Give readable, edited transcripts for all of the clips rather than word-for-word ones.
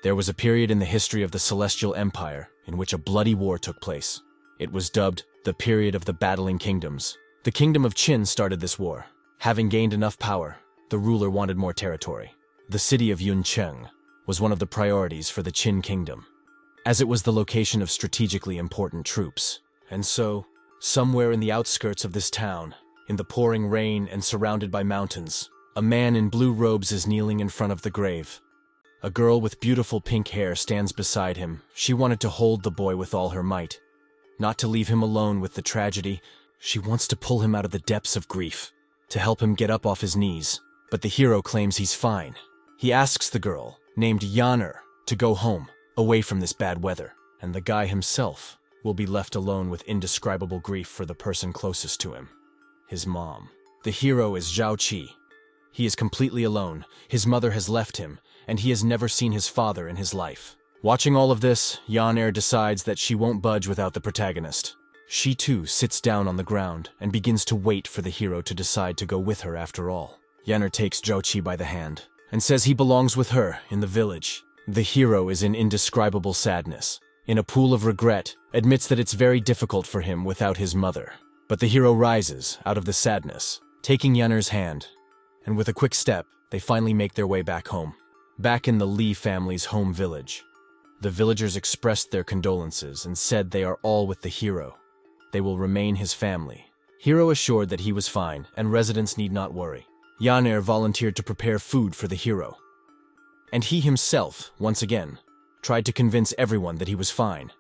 There was a period in the history of the Celestial Empire in which a bloody war took place. It was dubbed the period of the battling kingdoms. The kingdom of Qin started this war. Having gained enough power, the ruler wanted more territory. The city of Yuncheng was one of the priorities for the Qin Kingdom, as it was the location of strategically important troops. And so, somewhere in the outskirts of this town, in the pouring rain and surrounded by mountains, a man in blue robes is kneeling in front of the grave. A girl with beautiful pink hair stands beside him. She wanted to hold the boy with all her might. Not to leave him alone with the tragedy, she wants to pull him out of the depths of grief, to help him get up off his knees. But the hero claims he's fine. He asks the girl, named Yaner, to go home, away from this bad weather. And the guy himself will be left alone with indescribable grief for the person closest to him, his mom. The hero is Zhao Qi. He is completely alone. His mother has left him, and he has never seen his father in his life. Watching all of this, Yaner decides that she won't budge without the protagonist. She too sits down on the ground and begins to wait for the hero to decide to go with her after all. Yaner takes Zhao Qi by the hand and says he belongs with her in the village. The hero is in indescribable sadness. In a pool of regret, admits that it's very difficult for him without his mother. But the hero rises out of the sadness, taking Yaner's hand, and with a quick step, they finally make their way back home. Back in the Li family's home village, the villagers expressed their condolences and said they are all with the hero. They will remain his family. Hero assured that he was fine and residents need not worry. Yaner volunteered to prepare food for the hero. And he himself, once again, tried to convince everyone that he was fine.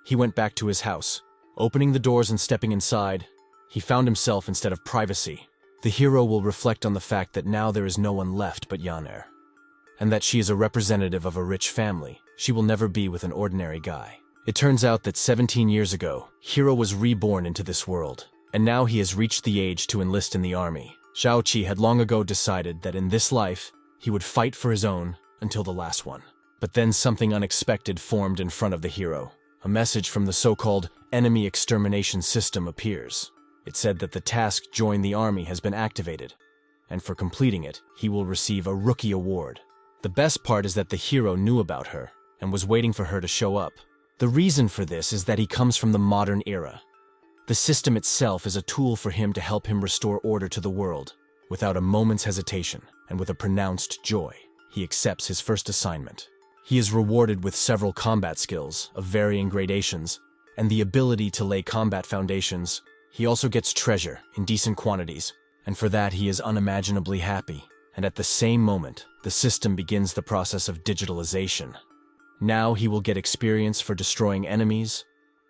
He went back to his house. Opening the doors and stepping inside, he found himself instead of privacy. The hero will reflect on the fact that now there is no one left but Yaner, and that she is a representative of a rich family. She will never be with an ordinary guy. It turns out that 17 years ago, Hero was reborn into this world, and now he has reached the age to enlist in the army. Zhao Qi had long ago decided that in this life, he would fight for his own until the last one. But then something unexpected formed in front of the hero. A message from the so-called enemy extermination system appears. It said that the task "Join the Army" has been activated, and for completing it, he will receive a rookie award. The best part is that the hero knew about her and was waiting for her to show up. The reason for this is that he comes from the modern era. The system itself is a tool for him to help him restore order to the world. Without a moment's hesitation and with a pronounced joy, he accepts his first assignment. He is rewarded with several combat skills of varying gradations and the ability to lay combat foundations. He also gets treasure in decent quantities, and for that he is unimaginably happy. And at the same moment, the system begins the process of digitalization. Now he will get experience for destroying enemies.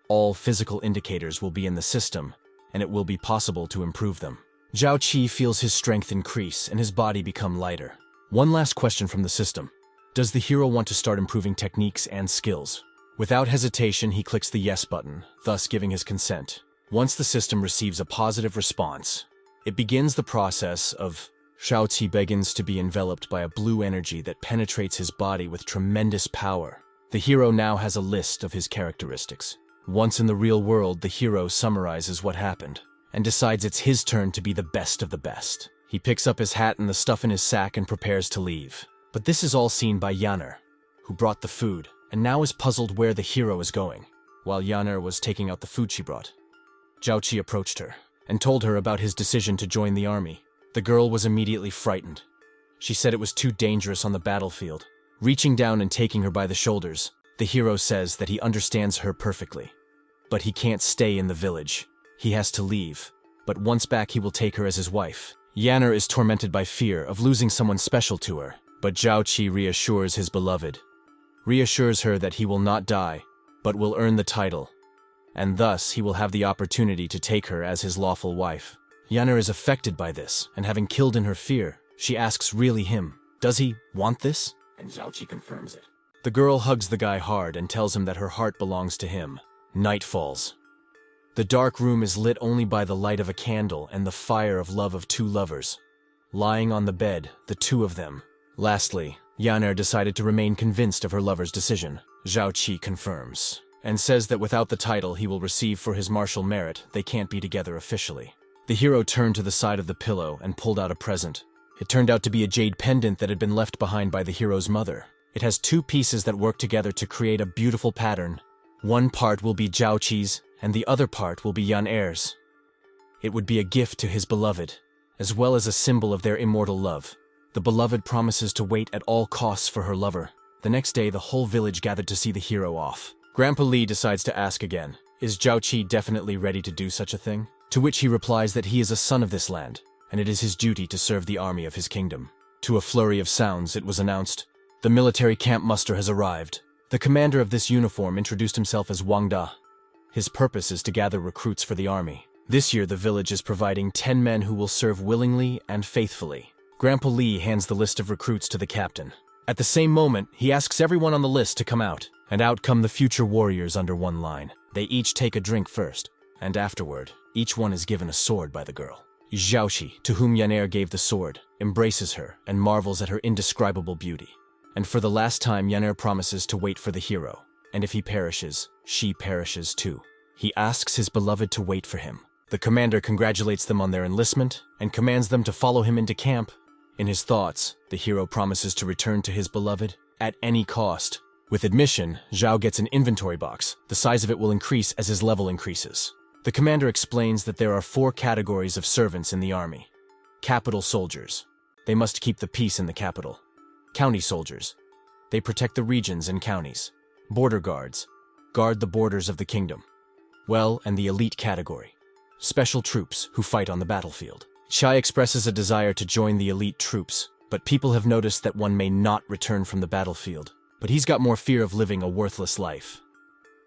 All physical indicators will be in the system, and it will be possible to improve them. Zhao Qi feels his strength increase and his body become lighter. One last question from the system. Does the hero want to start improving techniques and skills? Without hesitation, he clicks the yes button, thus giving his consent. Once the system receives a positive response, it begins the process of Zhao Qi begins to be enveloped by a blue energy that penetrates his body with tremendous power. The hero now has a list of his characteristics. Once in the real world, the hero summarizes what happened and decides it's his turn to be the best of the best. He picks up his hat and the stuff in his sack and prepares to leave. But this is all seen by Yaner, who brought the food, and now is puzzled where the hero is going. While Yaner was taking out the food she brought, Zhao Qi approached her and told her about his decision to join the army. The girl was immediately frightened. She said it was too dangerous on the battlefield. Reaching down and taking her by the shoulders, the hero says that he understands her perfectly. But he can't stay in the village. He has to leave. But once back, he will take her as his wife. Yaner is tormented by fear of losing someone special to her. But Zhao Qi reassures his beloved. Reassures her that he will not die, but will earn the title. And thus, he will have the opportunity to take her as his lawful wife. Yaner is affected by this, and having killed in her fear, she asks really him, does he want this? And Zhao Qi confirms it. The girl hugs the guy hard and tells him that her heart belongs to him. Night falls. The dark room is lit only by the light of a candle and the fire of love of two lovers. Lying on the bed, the two of them. Lastly, Yaner decided to remain convinced of her lover's decision. Zhao Qi confirms, and says that without the title he will receive for his martial merit, they can't be together officially. The hero turned to the side of the pillow and pulled out a present. It turned out to be a jade pendant that had been left behind by the hero's mother. It has two pieces that work together to create a beautiful pattern. One part will be Zhao Qi's, and the other part will be Yan Er's. It would be a gift to his beloved, as well as a symbol of their immortal love. The beloved promises to wait at all costs for her lover. The next day, the whole village gathered to see the hero off. Grandpa Li decides to ask again, is Zhao Qi definitely ready to do such a thing? To which he replies that he is a son of this land, and it is his duty to serve the army of his kingdom. To a flurry of sounds, it was announced, the military camp muster has arrived. The commander of this uniform introduced himself as Wang Da. His purpose is to gather recruits for the army. This year, the village is providing 10 men who will serve willingly and faithfully. Grandpa Li hands the list of recruits to the captain. At the same moment, he asks everyone on the list to come out, and out come the future warriors under one line. They each take a drink first, and afterward, each one is given a sword by the girl. Zhaoqi, to whom Yaner gave the sword, embraces her and marvels at her indescribable beauty. And for the last time, Yaner promises to wait for the hero, and if he perishes, she perishes too. He asks his beloved to wait for him. The commander congratulates them on their enlistment and commands them to follow him into camp. In his thoughts, the hero promises to return to his beloved at any cost. With admission, Zhao gets an inventory box. The size of it will increase as his level increases. The commander explains that there are 4 categories of servants in the army. Capital soldiers. They must keep the peace in the capital. County soldiers. They protect the regions and counties. Border guards. Guard the borders of the kingdom. Well, and the elite category. Special troops who fight on the battlefield. Shai expresses a desire to join the elite troops, but people have noticed that one may not return from the battlefield. But he's got more fear of living a worthless life.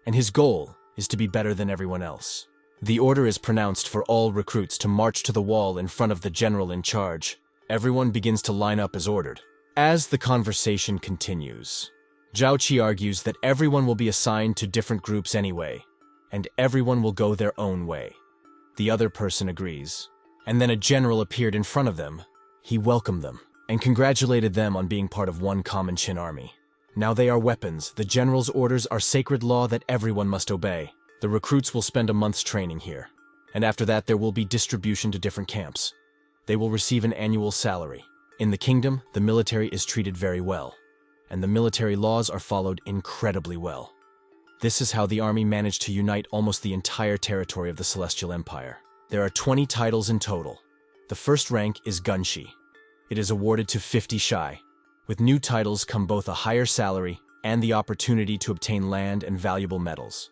And his goal is to be better than everyone else. The order is pronounced for all recruits to march to the wall in front of the general in charge. Everyone begins to line up as ordered. As the conversation continues, Zhao Qi argues that everyone will be assigned to different groups anyway, and everyone will go their own way. The other person agrees, and then a general appeared in front of them. He welcomed them and congratulated them on being part of one common Qin army. Now they are weapons. The general's orders are sacred law that everyone must obey. The recruits will spend a month's training here, and after that there will be distribution to different camps. They will receive an annual salary. In the kingdom, the military is treated very well, and the military laws are followed incredibly well. This is how the army managed to unite almost the entire territory of the Celestial Empire. There are 20 titles in total. The first rank is Gunshi. It is awarded to 50 Shai. With new titles come both a higher salary and the opportunity to obtain land and valuable metals.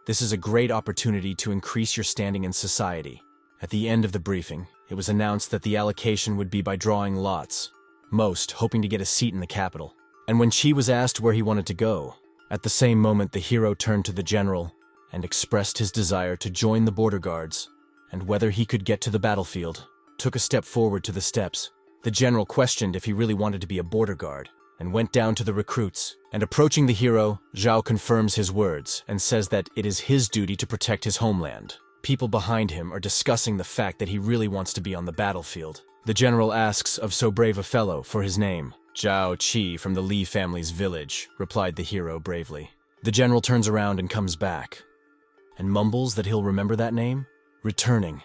This is a great opportunity to increase your standing in society. At the end of the briefing, it was announced that the allocation would be by drawing lots, most hoping to get a seat in the capital. And when Qi was asked where he wanted to go, at the same moment the hero turned to the general and expressed his desire to join the border guards, and whether he could get to the battlefield, took a step forward to the steps. The general questioned if he really wanted to be a border guard, and went down to the recruits, and approaching the hero, Zhao confirms his words and says that it is his duty to protect his homeland. People behind him are discussing the fact that he really wants to be on the battlefield. The general asks of so brave a fellow for his name. Zhao Qi from the Li family's village, replied the hero bravely. The general turns around and comes back, and mumbles that he'll remember that name. Returning,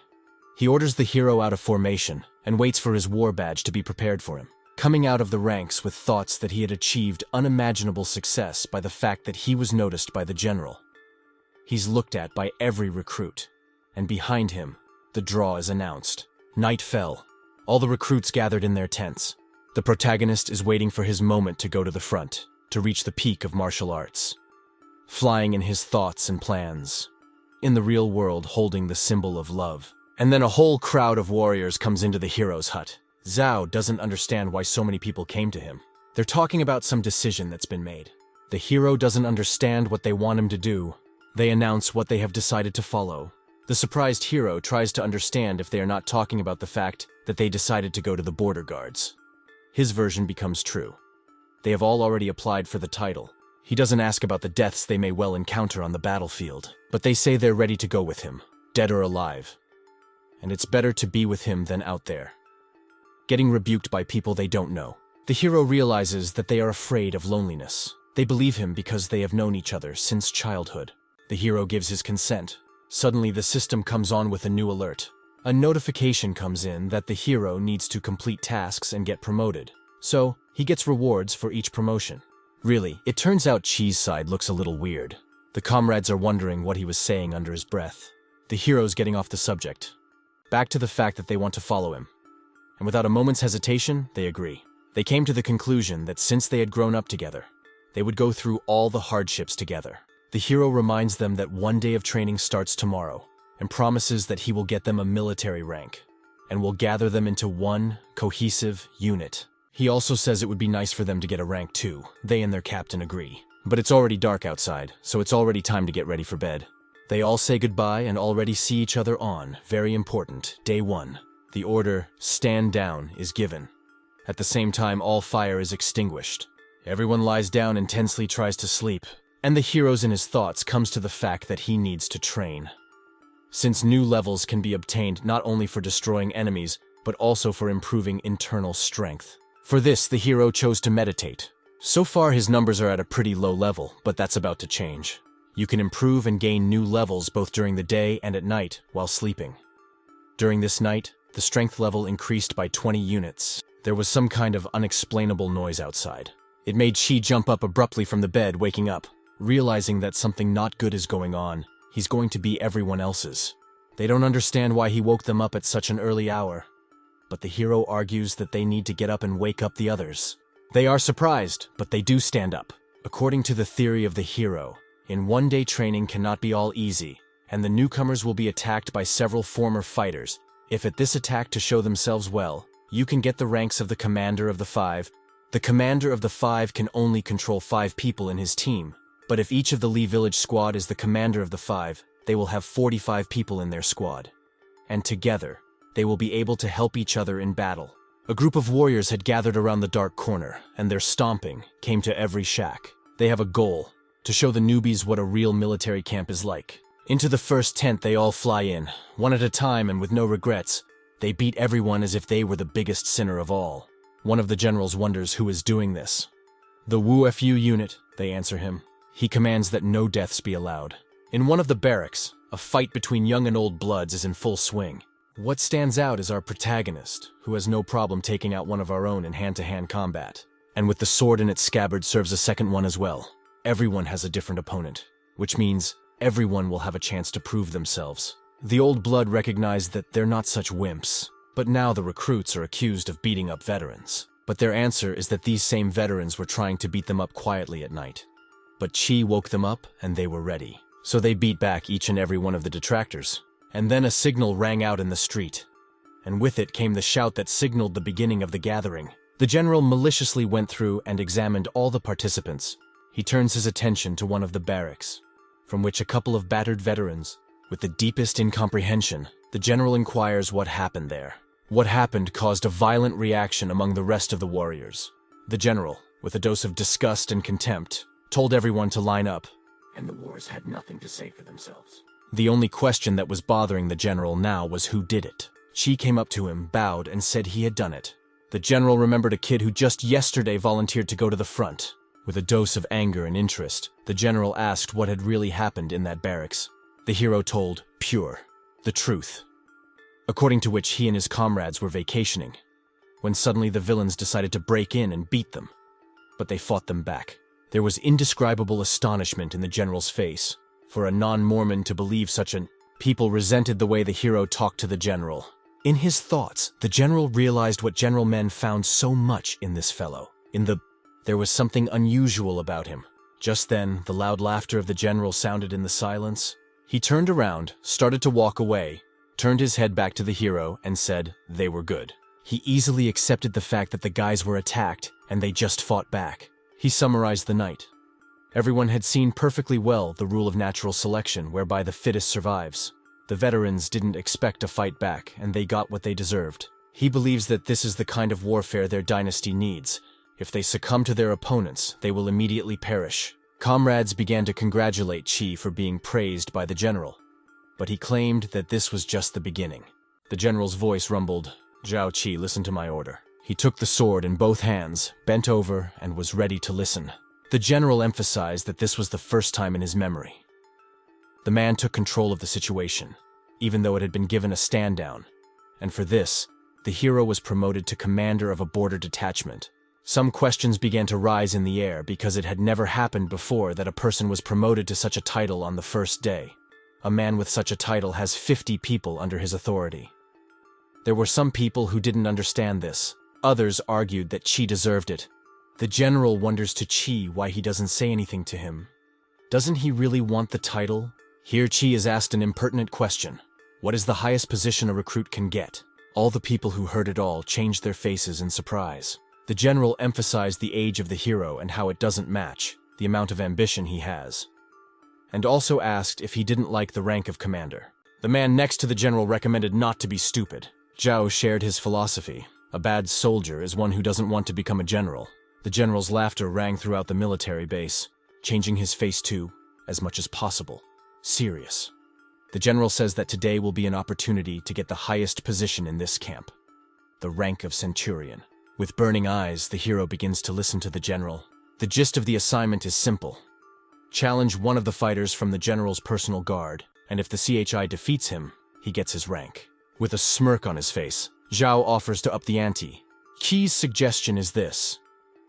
he orders the hero out of formation and waits for his war badge to be prepared for him. Coming out of the ranks with thoughts that he had achieved unimaginable success by the fact that he was noticed by the general. He's looked at by every recruit, and behind him, the draw is announced. Night fell. All the recruits gathered in their tents. The protagonist is waiting for his moment to go to the front, to reach the peak of martial arts. Flying in his thoughts and plans. In the real world, holding the symbol of love. And then a whole crowd of warriors comes into the hero's hut. Zhao doesn't understand why so many people came to him. They're talking about some decision that's been made. The hero doesn't understand what they want him to do. They announce what they have decided to follow. The surprised hero tries to understand if they are not talking about the fact that they decided to go to the border guards. His version becomes true. They have all already applied for the title. He doesn't ask about the deaths they may well encounter on the battlefield, but they say they're ready to go with him, dead or alive. And it's better to be with him than out there, getting rebuked by people they don't know. The hero realizes that they are afraid of loneliness. They believe him because they have known each other since childhood. The hero gives his consent. Suddenly, the system comes on with a new alert. A notification comes in that the hero needs to complete tasks and get promoted. So, he gets rewards for each promotion. Really, it turns out Qi's side looks a little weird. The comrades are wondering what he was saying under his breath. The hero's getting off the subject. Back to the fact that they want to follow him. And without a moment's hesitation, they agree. They came to the conclusion that since they had grown up together, they would go through all the hardships together. The hero reminds them that one day of training starts tomorrow, and promises that he will get them a military rank, and will gather them into one cohesive unit. He also says it would be nice for them to get a rank too. They and their captain agree. But it's already dark outside, so it's already time to get ready for bed. They all say goodbye and already see each other on, very important, day 1. The order, stand down, is given. At the same time, all fire is extinguished. Everyone lies down and tensely tries to sleep, and the hero's in his thoughts comes to the fact that he needs to train. Since new levels can be obtained not only for destroying enemies, but also for improving internal strength. For this, the hero chose to meditate. So far, his numbers are at a pretty low level, but that's about to change. You can improve and gain new levels both during the day and at night while sleeping. During this night, the strength level increased by 20 units. There was some kind of unexplainable noise outside. It made Qi jump up abruptly from the bed, waking up. Realizing that something not good is going on, he's going to be everyone else's. They don't understand why he woke them up at such an early hour. But the hero argues that they need to get up and wake up the others. They are surprised, but they do stand up. According to the theory of the hero, in one-day training cannot be all easy, and the newcomers will be attacked by several former fighters. If at this attack to show themselves well, you can get the ranks of the commander of the 5. The commander of the 5 can only control 5 people in his team, but if each of the Lee Village squad is the commander of the 5, they will have 45 people in their squad. And together, they will be able to help each other in battle. A group of warriors had gathered around the dark corner, and their stomping came to every shack. They have a goal, to show the newbies what a real military camp is like. Into the first tent they all fly in, one at a time and with no regrets. They beat everyone as if they were the biggest sinner of all. One of the generals wonders who is doing this. The Wu Fu unit, they answer him. He commands that no deaths be allowed. In one of the barracks, a fight between young and old bloods is in full swing. What stands out is our protagonist, who has no problem taking out one of our own in hand-to-hand combat. And with the sword in its scabbard serves a second one as well. Everyone has a different opponent, which means everyone will have a chance to prove themselves. The old blood recognize that they're not such wimps, but now the recruits are accused of beating up veterans. But their answer is that these same veterans were trying to beat them up quietly at night. But Qi woke them up and they were ready. So they beat back each and every one of the detractors. And then a signal rang out in the street. And with it came the shout that signaled the beginning of the gathering. The general maliciously went through and examined all the participants. He turns his attention to one of the barracks, from which a couple of battered veterans, with the deepest incomprehension, the general inquires what happened there. What happened caused a violent reaction among the rest of the warriors. The general, with a dose of disgust and contempt, told everyone to line up. And the wars had nothing to say for themselves. The only question that was bothering the general now was who did it. Qi came up to him, bowed, and said he had done it. The general remembered a kid who just yesterday volunteered to go to the front. With a dose of anger and interest, the general asked what had really happened in that barracks. The hero told, pure, the truth. According to which he and his comrades were vacationing, when suddenly the villains decided to break in and beat them. But they fought them back. There was indescribable astonishment in the general's face. For a non-Mormon to believe such an... People resented the way the hero talked to the general. In his thoughts, the general realized what general men found so much in this fellow. There was something unusual about him. Just then, the loud laughter of the general sounded in the silence. He turned around, started to walk away, turned his head back to the hero, and said they were good. He easily accepted the fact that the guys were attacked, and they just fought back. He summarized the night. Everyone had seen perfectly well the rule of natural selection whereby the fittest survives. The veterans didn't expect to fight back, and they got what they deserved. He believes that this is the kind of warfare their dynasty needs. If they succumb to their opponents, they will immediately perish. Comrades began to congratulate Qi for being praised by the general, but he claimed that this was just the beginning. The general's voice rumbled, "Zhao Qi, listen to my order." He took the sword in both hands, bent over, and was ready to listen. The general emphasized that this was the first time in his memory. The man took control of the situation, even though it had been given a stand down, and for this, the hero was promoted to commander of a border detachment. Some questions began to rise in the air because it had never happened before that a person was promoted to such a title on the first day. A man with such a title has 50 people under his authority. There were some people who didn't understand this. Others argued that Qi deserved it. The general wonders to Qi why he doesn't say anything to him. Doesn't he really want the title? Here Qi is asked an impertinent question. What is the highest position a recruit can get? All the people who heard it all changed their faces in surprise. The general emphasized the age of the hero and how it doesn't match the amount of ambition he has, and also asked if he didn't like the rank of commander. The man next to the general recommended not to be stupid. Zhao shared his philosophy. A bad soldier is one who doesn't want to become a general. The general's laughter rang throughout the military base, changing his face to, as much as possible, serious. The general says that today will be an opportunity to get the highest position in this camp, the rank of centurion. With burning eyes, the hero begins to listen to the general. The gist of the assignment is simple. Challenge one of the fighters from the general's personal guard, and if the CHI defeats him, he gets his rank. With a smirk on his face, Zhao offers to up the ante. Qi's suggestion is this.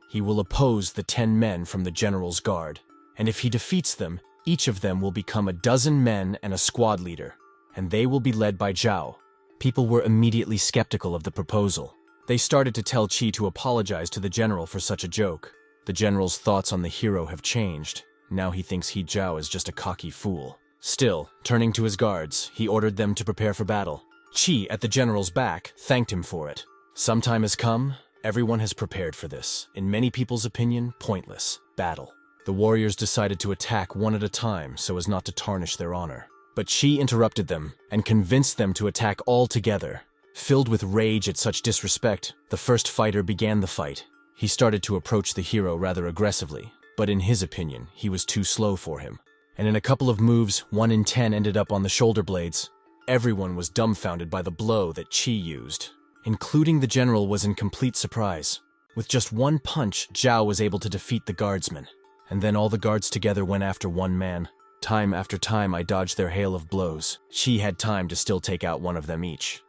He will oppose the 10 men from the general's guard, and if he defeats them, each of them will become a dozen men and a squad leader, and they will be led by Zhao. People were immediately skeptical of the proposal. They started to tell Qi to apologize to the general for such a joke. The general's thoughts on the hero have changed. Now he thinks Zhao is just a cocky fool. Still, turning to his guards, he ordered them to prepare for battle. Qi, at the general's back, thanked him for it. Some time has come. Everyone has prepared for this, in many people's opinion, pointless battle. The warriors decided to attack one at a time so as not to tarnish their honor. But Qi interrupted them and convinced them to attack all together. Filled with rage at such disrespect, the first fighter began the fight. He started to approach the hero rather aggressively, but in his opinion, he was too slow for him. And in a couple of moves, 1 in 10 ended up on the shoulder blades. Everyone was dumbfounded by the blow that Qi used. Including the general was in complete surprise. With just one punch, Zhao was able to defeat the guardsmen. And then all the guards together went after one man. Time after time I dodged their hail of blows. Qi had time to still take out one of them each.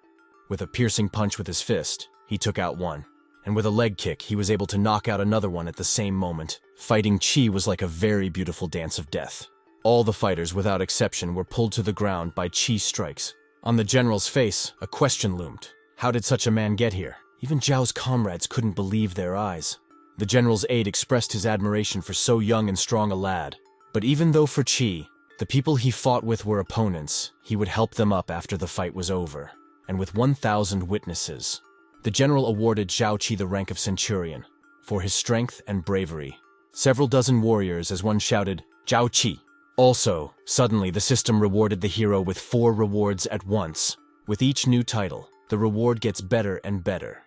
With a piercing punch with his fist, he took out one. And with a leg kick, he was able to knock out another one at the same moment. Fighting Qi was like a very beautiful dance of death. All the fighters, without exception, were pulled to the ground by Qi's strikes. On the general's face, a question loomed. How did such a man get here? Even Zhao's comrades couldn't believe their eyes. The general's aide expressed his admiration for so young and strong a lad. But even though for Qi, the people he fought with were opponents, he would help them up after the fight was over. And with 1,000 witnesses, the general awarded Zhao Qi the rank of centurion for his strength and bravery. Several dozen warriors as one shouted, Zhao Qi. Also, suddenly the system rewarded the hero with 4 rewards at once. With each new title, the reward gets better and better.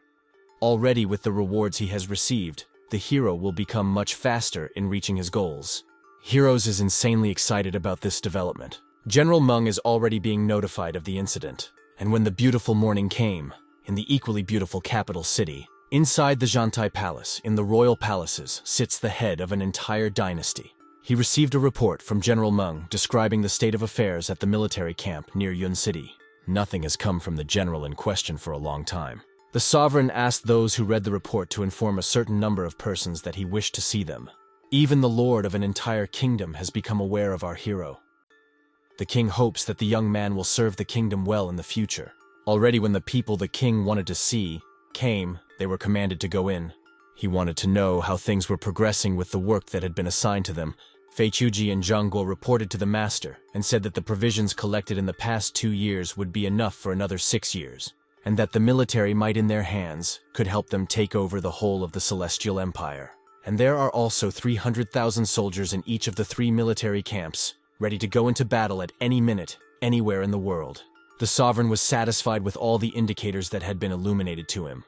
Already with the rewards he has received, the hero will become much faster in reaching his goals. Heroes is insanely excited about this development. General Meng is already being notified of the incident. And when the beautiful morning came, in the equally beautiful capital city, inside the Zhantai Palace, in the royal palaces, sits the head of an entire dynasty. He received a report from General Meng describing the state of affairs at the military camp near Yun City. Nothing has come from the general in question for a long time. The sovereign asked those who read the report to inform a certain number of persons that he wished to see them. Even the lord of an entire kingdom has become aware of our hero. The king hopes that the young man will serve the kingdom well in the future. Already when the people the king wanted to see came, they were commanded to go in. He wanted to know how things were progressing with the work that had been assigned to them. Fei Chuji and Zhang Guo reported to the master and said that the provisions collected in the past 2 years would be enough for another 6 years, and that the military might in their hands could help them take over the whole of the Celestial Empire. And there are also 300,000 soldiers in each of the 3 military camps, ready to go into battle at any minute, anywhere in the world. The sovereign was satisfied with all the indicators that had been illuminated to him.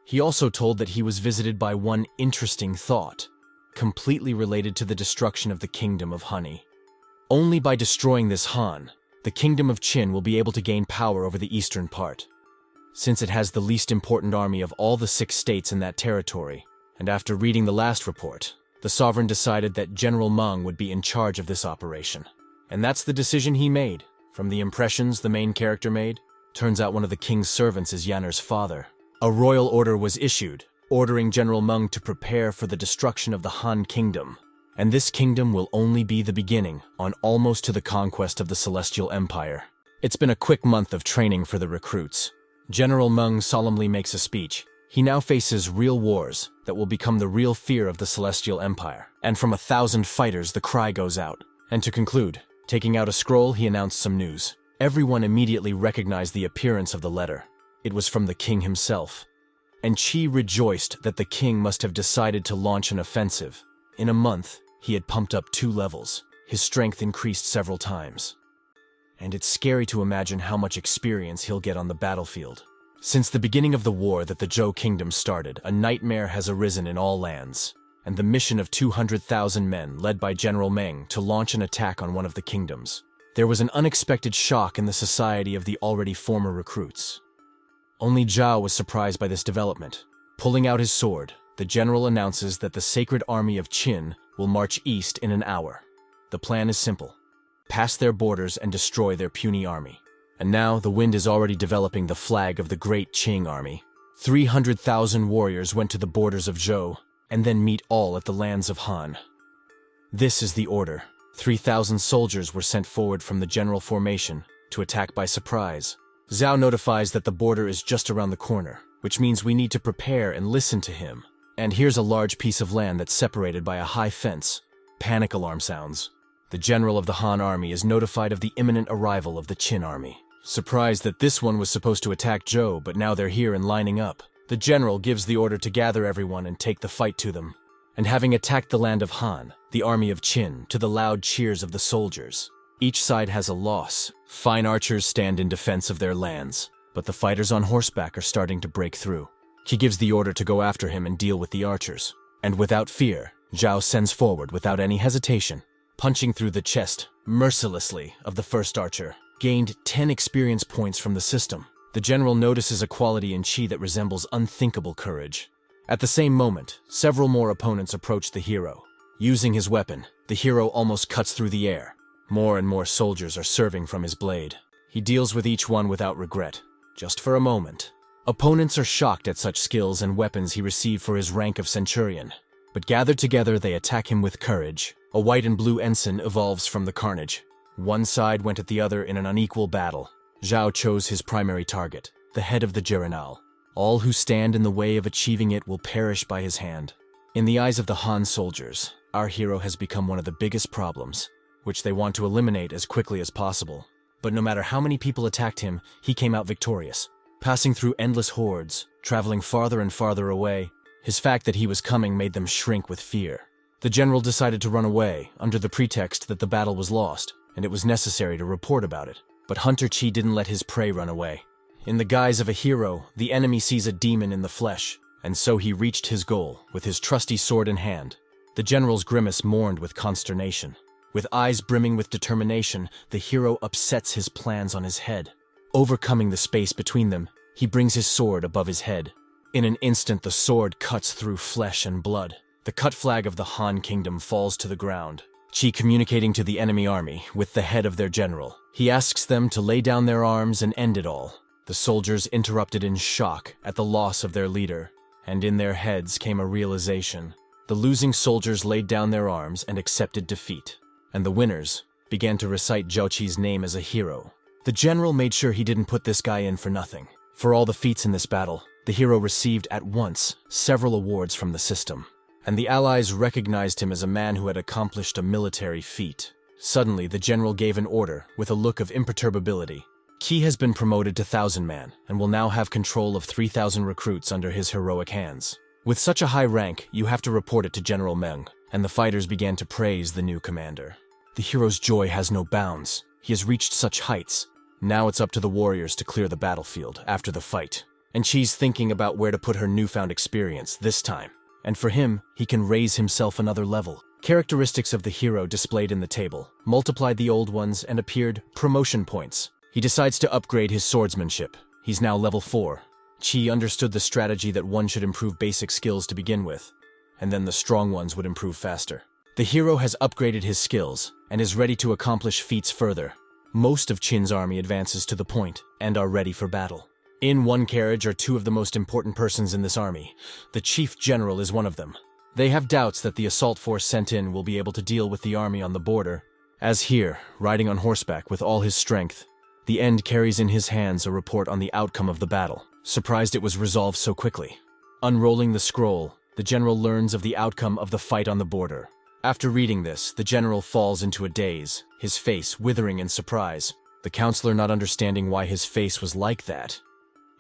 He also told that he was visited by one interesting thought, completely related to the destruction of the Kingdom of Honey. Only by destroying this Han, the Kingdom of Qin will be able to gain power over the eastern part, since it has the least important army of all the 6 states in that territory. And after reading the last report, the sovereign decided that General Meng would be in charge of this operation. And that's the decision he made. From the impressions the main character made, turns out one of the king's servants is Yanner's father. A royal order was issued, ordering General Meng to prepare for the destruction of the Han Kingdom. And this kingdom will only be the beginning on almost to the conquest of the Celestial Empire. It's been a quick month of training for the recruits. General Meng solemnly makes a speech. He now faces real wars that will become the real fear of the Celestial Empire. And from 1,000 fighters, the cry goes out. And to conclude, taking out a scroll, he announced some news. Everyone immediately recognized the appearance of the letter. It was from the king himself. And Qi rejoiced that the king must have decided to launch an offensive. In a month, he had pumped up 2 levels. His strength increased several times. And it's scary to imagine how much experience he'll get on the battlefield. Since the beginning of the war that the Zhou Kingdom started, a nightmare has arisen in all lands. And the mission of 200,000 men, led by General Meng, to launch an attack on one of the kingdoms. There was an unexpected shock in the society of the already former recruits. Only Zhao was surprised by this development. Pulling out his sword, the general announces that the sacred army of Qin will march east in an hour. The plan is simple. Pass their borders and destroy their puny army. And now the wind is already developing the flag of the great Qing army. 300,000 warriors went to the borders of Zhou, and then meet all at the lands of Han. This is the order. 3,000 soldiers were sent forward from the general formation to attack by surprise. Zhao notifies that the border is just around the corner, which means we need to prepare and listen to him. And here's a large piece of land that's separated by a high fence. Panic alarm sounds. The general of the Han army is notified of the imminent arrival of the Qin army. Surprised that this one was supposed to attack Zhou, but now they're here and lining up. The general gives the order to gather everyone and take the fight to them. And having attacked the land of Han, the army of Qin, to the loud cheers of the soldiers. Each side has a loss. Fine archers stand in defense of their lands, but the fighters on horseback are starting to break through. He gives the order to go after him and deal with the archers. And without fear, Zhao sends forward without any hesitation, punching through the chest, mercilessly, of the first archer. Gained 10 experience points from the system. The general notices a quality in Qi that resembles unthinkable courage. At the same moment, several more opponents approach the hero. Using his weapon, the hero almost cuts through the air. More and more soldiers are serving from his blade. He deals with each one without regret, just for a moment. Opponents are shocked at such skills and weapons he received for his rank of centurion. But gathered together, they attack him with courage. A white and blue ensign evolves from the carnage. One side went at the other in an unequal battle. Zhao chose his primary target, the head of the General. All who stand in the way of achieving it will perish by his hand. In the eyes of the Han soldiers, our hero has become one of the biggest problems, which they want to eliminate as quickly as possible. But no matter how many people attacked him, he came out victorious. Passing through endless hordes, traveling farther and farther away, his fact that he was coming made them shrink with fear. The general decided to run away, under the pretext that the battle was lost, and it was necessary to report about it. But Hunter Qi didn't let his prey run away. In the guise of a hero, the enemy sees a demon in the flesh, and so he reached his goal, with his trusty sword in hand. The general's grimace mourned with consternation. With eyes brimming with determination, the hero upsets his plans on his head. Overcoming the space between them, he brings his sword above his head. In an instant, the sword cuts through flesh and blood. The cut flag of the Han Kingdom falls to the ground. Qi communicating to the enemy army with the head of their general. He asks them to lay down their arms and end it all. The soldiers interrupted in shock at the loss of their leader, and in their heads came a realization. The losing soldiers laid down their arms and accepted defeat, and the winners began to recite Zhao Qi's name as a hero. The general made sure he didn't put this guy in for nothing. For all the feats in this battle, the hero received at once several awards from the system, and the allies recognized him as a man who had accomplished a military feat. Suddenly, the general gave an order with a look of imperturbability. Qi has been promoted to 1,000-man and will now have control of 3,000 recruits under his heroic hands. With such a high rank, you have to report it to General Meng, and the fighters began to praise the new commander. The hero's joy has no bounds. He has reached such heights. Now it's up to the warriors to clear the battlefield after the fight. And Qi's thinking about where to put her newfound experience this time. And for him, he can raise himself another level. Characteristics of the hero displayed in the table multiplied the old ones and appeared promotion points. He decides to upgrade his swordsmanship. He's now level 4. Qi understood the strategy that one should improve basic skills to begin with, and then the strong ones would improve faster. The hero has upgraded his skills and is ready to accomplish feats further. Most of Qin's army advances to the point and are ready for battle. In one carriage are two of the most important persons in this army. The chief general is one of them. They have doubts that the assault force sent in will be able to deal with the army on the border. As here, riding on horseback with all his strength, the End carries in his hands a report on the outcome of the battle, surprised it was resolved so quickly. Unrolling the scroll, the general learns of the outcome of the fight on the border. After reading this, the general falls into a daze, his face withering in surprise, the counselor not understanding why his face was like that.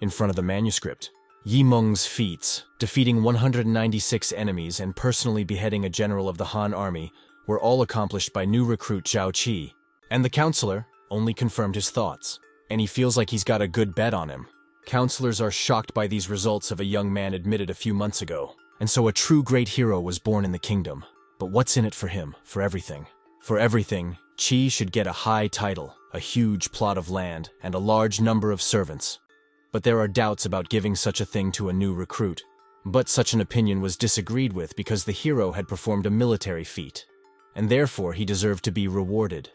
In front of the manuscript, Yi Meng's feats, defeating 196 enemies and personally beheading a general of the Han army, were all accomplished by new recruit Zhao Qi, and the counselor only confirmed his thoughts, and he feels like he's got a good bet on him. Counselors are shocked by these results of a young man admitted a few months ago, and so a true great hero was born in the kingdom. But what's in it for him? For everything. For everything, Qi should get a high title, a huge plot of land, and a large number of servants. But there are doubts about giving such a thing to a new recruit. But such an opinion was disagreed with because the hero had performed a military feat, and therefore he deserved to be rewarded.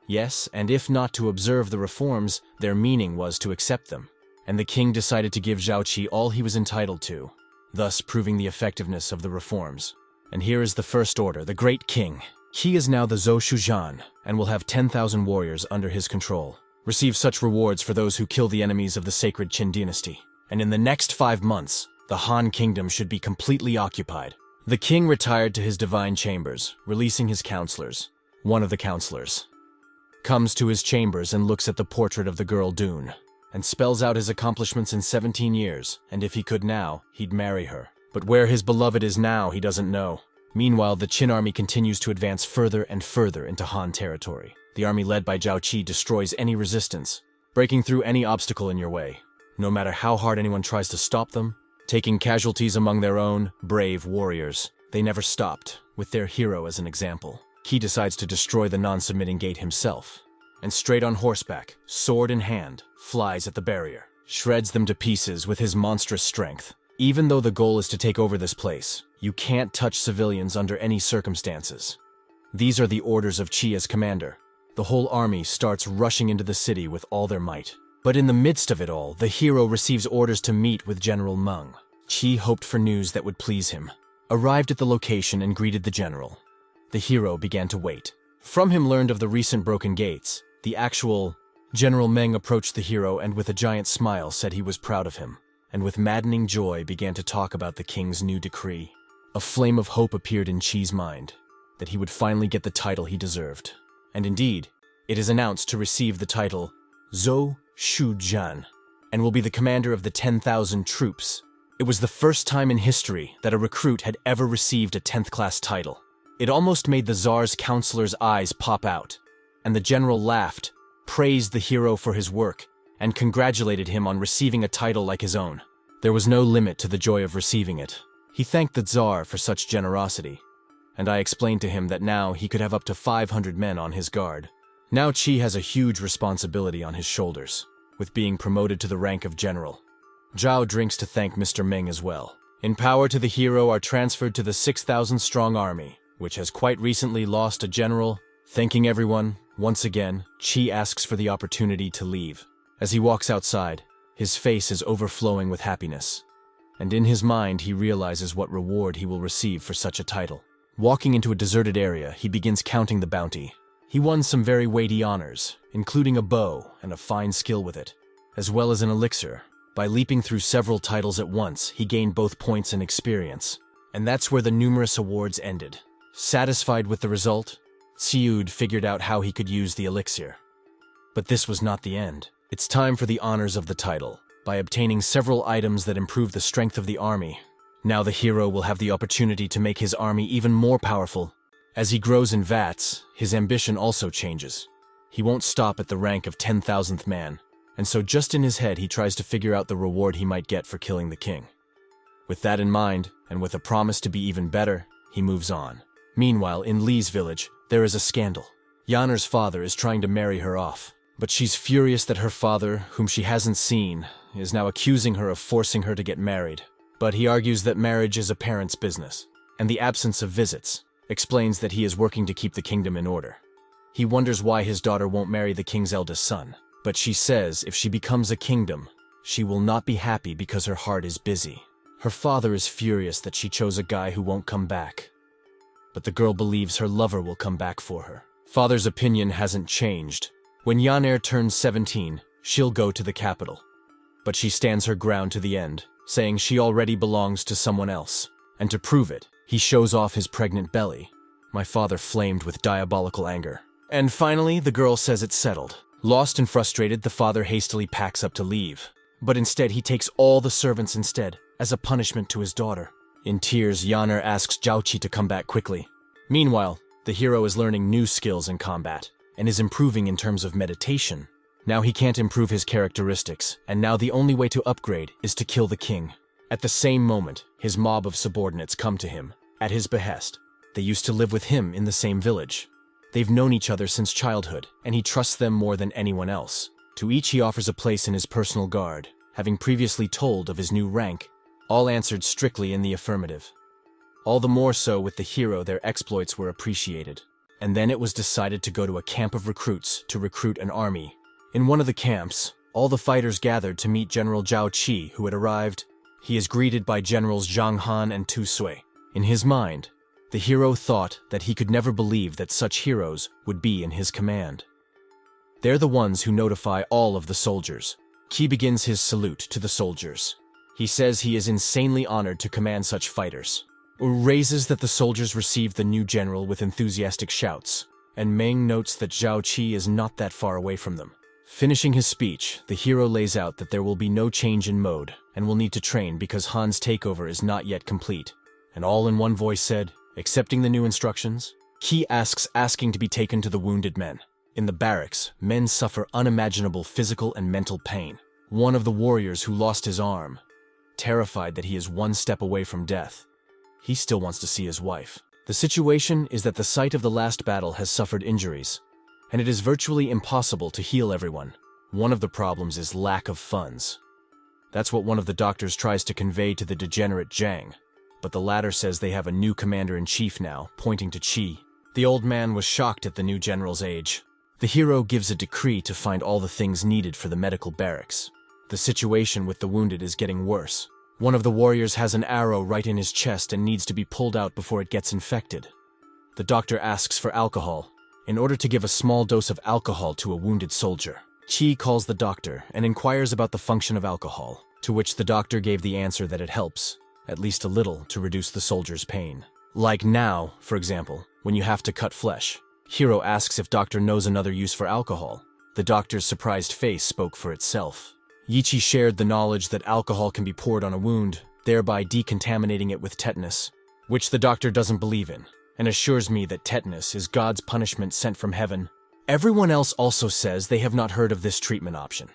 Yes, and if not to observe the reforms, their meaning was to accept them. And the king decided to give Zhao Qi all he was entitled to, thus proving the effectiveness of the reforms. And here is the first order, the great king. He is now the Zhou Shuzhan, and will have 10,000 warriors under his control. Receive such rewards for those who kill the enemies of the sacred Qin dynasty. And in the next 5 months, the Han kingdom should be completely occupied. The king retired to his divine chambers, releasing his counselors. One of the counselors comes to his chambers and looks at the portrait of the girl Dune, and spells out his accomplishments in 17 years, and if he could now, he'd marry her. But where his beloved is now, he doesn't know. Meanwhile, the Qin army continues to advance further and further into Han territory. The army led by Zhao Qi destroys any resistance, breaking through any obstacle in your way, no matter how hard anyone tries to stop them, taking casualties among their own brave warriors. They never stopped, with their hero as an example. Qi decides to destroy the non-submitting gate himself, and straight on horseback, sword in hand, flies at the barrier, shreds them to pieces with his monstrous strength. Even though the goal is to take over this place, you can't touch civilians under any circumstances. These are the orders of Qi as commander. The whole army starts rushing into the city with all their might. But in the midst of it all, the hero receives orders to meet with General Meng. Qi hoped for news that would please him, arrived at the location and greeted the general. The hero began to wait. From him learned of the recent broken gates. The actual General Meng approached the hero and with a giant smile said he was proud of him, and with maddening joy began to talk about the king's new decree. A flame of hope appeared in Qi's mind, that he would finally get the title he deserved. And indeed, it is announced to receive the title Zhou Shuzhan, and will be the commander of the 10,000 troops. It was the first time in history that a recruit had ever received a 10th class title. It almost made the Tsar's counselor's eyes pop out, and the general laughed, praised the hero for his work, and congratulated him on receiving a title like his own. There was no limit to the joy of receiving it. He thanked the Tsar for such generosity, and I explained to him that now he could have up to 500 men on his guard. Now Qi has a huge responsibility on his shoulders, with being promoted to the rank of general. Zhao drinks to thank Mr. Meng as well. In power to the hero are transferred to the 6,000-strong army, which has quite recently lost a general. Thanking everyone, once again, Qi asks for the opportunity to leave. As he walks outside, his face is overflowing with happiness, and in his mind he realizes what reward he will receive for such a title. Walking into a deserted area, he begins counting the bounty. He won some very weighty honors, including a bow and a fine skill with it, as well as an elixir. By leaping through several titles at once, he gained both points and experience, and that's where the numerous awards ended. Satisfied with the result, Xiud figured out how he could use the elixir. But this was not the end. It's time for the honors of the title. By obtaining several items that improve the strength of the army, now the hero will have the opportunity to make his army even more powerful. As he grows in VATS, his ambition also changes. He won't stop at the rank of 10,000th man, and so just in his head he tries to figure out the reward he might get for killing the king. With that in mind, and with a promise to be even better, he moves on. Meanwhile, in Li's village, there is a scandal. Yanner's father is trying to marry her off, but she's furious that her father, whom she hasn't seen, is now accusing her of forcing her to get married. But he argues that marriage is a parent's business, and the absence of visits explains that he is working to keep the kingdom in order. He wonders why his daughter won't marry the king's eldest son, but she says if she becomes a kingdom, she will not be happy because her heart is busy. Her father is furious that she chose a guy who won't come back. But the girl believes her lover will come back for her. Father's opinion hasn't changed. When Yaner turns 17, she'll go to the capital. But she stands her ground to the end, saying she already belongs to someone else. And to prove it, he shows off his pregnant belly. My father flamed with diabolical anger. And finally, the girl says it's settled. Lost and frustrated, the father hastily packs up to leave. But instead, he takes all the servants instead, as a punishment to his daughter. In tears, Yaner asks Zhaoqi to come back quickly. Meanwhile, the hero is learning new skills in combat, and is improving in terms of meditation. Now he can't improve his characteristics, and now the only way to upgrade is to kill the king. At the same moment, his mob of subordinates come to him, at his behest. They used to live with him in the same village. They've known each other since childhood, and he trusts them more than anyone else. To each he offers a place in his personal guard, having previously told of his new rank. All answered strictly in the affirmative. All the more so with the hero, their exploits were appreciated. And then it was decided to go to a camp of recruits to recruit an army. In one of the camps, all the fighters gathered to meet General Zhao Qi, who had arrived. He is greeted by Generals Zhang Han and Tu Sui. In his mind, the hero thought that he could never believe that such heroes would be in his command. They're the ones who notify all of the soldiers. Qi begins his salute to the soldiers. He says he is insanely honored to command such fighters. Raises that the soldiers receive the new general with enthusiastic shouts, and Meng notes that Zhao Qi is not that far away from them. Finishing his speech, the hero lays out that there will be no change in mode, and will need to train because Han's takeover is not yet complete. And all in one voice said, accepting the new instructions, Qi asking to be taken to the wounded men. In the barracks, men suffer unimaginable physical and mental pain. One of the warriors who lost his arm, terrified that he is one step away from death. He still wants to see his wife. The situation is that the site of the last battle has suffered injuries, and it is virtually impossible to heal everyone. One of the problems is lack of funds. That's what one of the doctors tries to convey to the degenerate Zhang, but the latter says they have a new commander-in-chief now, pointing to Qi. The old man was shocked at the new general's age. The hero gives a decree to find all the things needed for the medical barracks. The situation with the wounded is getting worse. One of the warriors has an arrow right in his chest and needs to be pulled out before it gets infected. The doctor asks for alcohol, in order to give a small dose of alcohol to a wounded soldier. Qi calls the doctor and inquires about the function of alcohol, to which the doctor gave the answer that it helps, at least a little, to reduce the soldier's pain. Like now, for example, when you have to cut flesh. Hero asks if doctor knows another use for alcohol. The doctor's surprised face spoke for itself. Yichi shared the knowledge that alcohol can be poured on a wound, thereby decontaminating it with tetanus, which the doctor doesn't believe in, and assures me that tetanus is God's punishment sent from heaven. Everyone else also says they have not heard of this treatment option.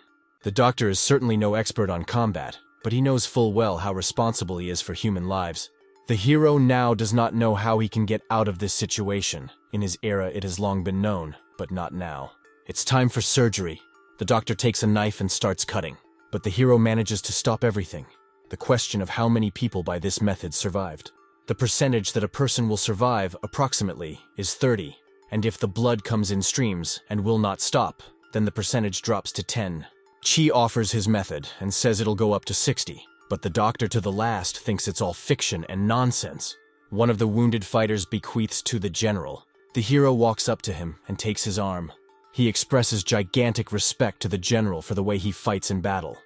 The doctor is certainly no expert on combat, but he knows full well how responsible he is for human lives. The hero now does not know how he can get out of this situation. In his era, it has long been known, but not now. It's time for surgery. The doctor takes a knife and starts cutting, but the hero manages to stop everything. The question of how many people by this method survived. The percentage that a person will survive, approximately, is 30, and if the blood comes in streams and will not stop, then the percentage drops to 10. Qi offers his method and says it'll go up to 60, but the doctor to the last thinks it's all fiction and nonsense. One of the wounded fighters bequeaths to the general. The hero walks up to him and takes his arm. He expresses gigantic respect to the general for the way he fights in battle,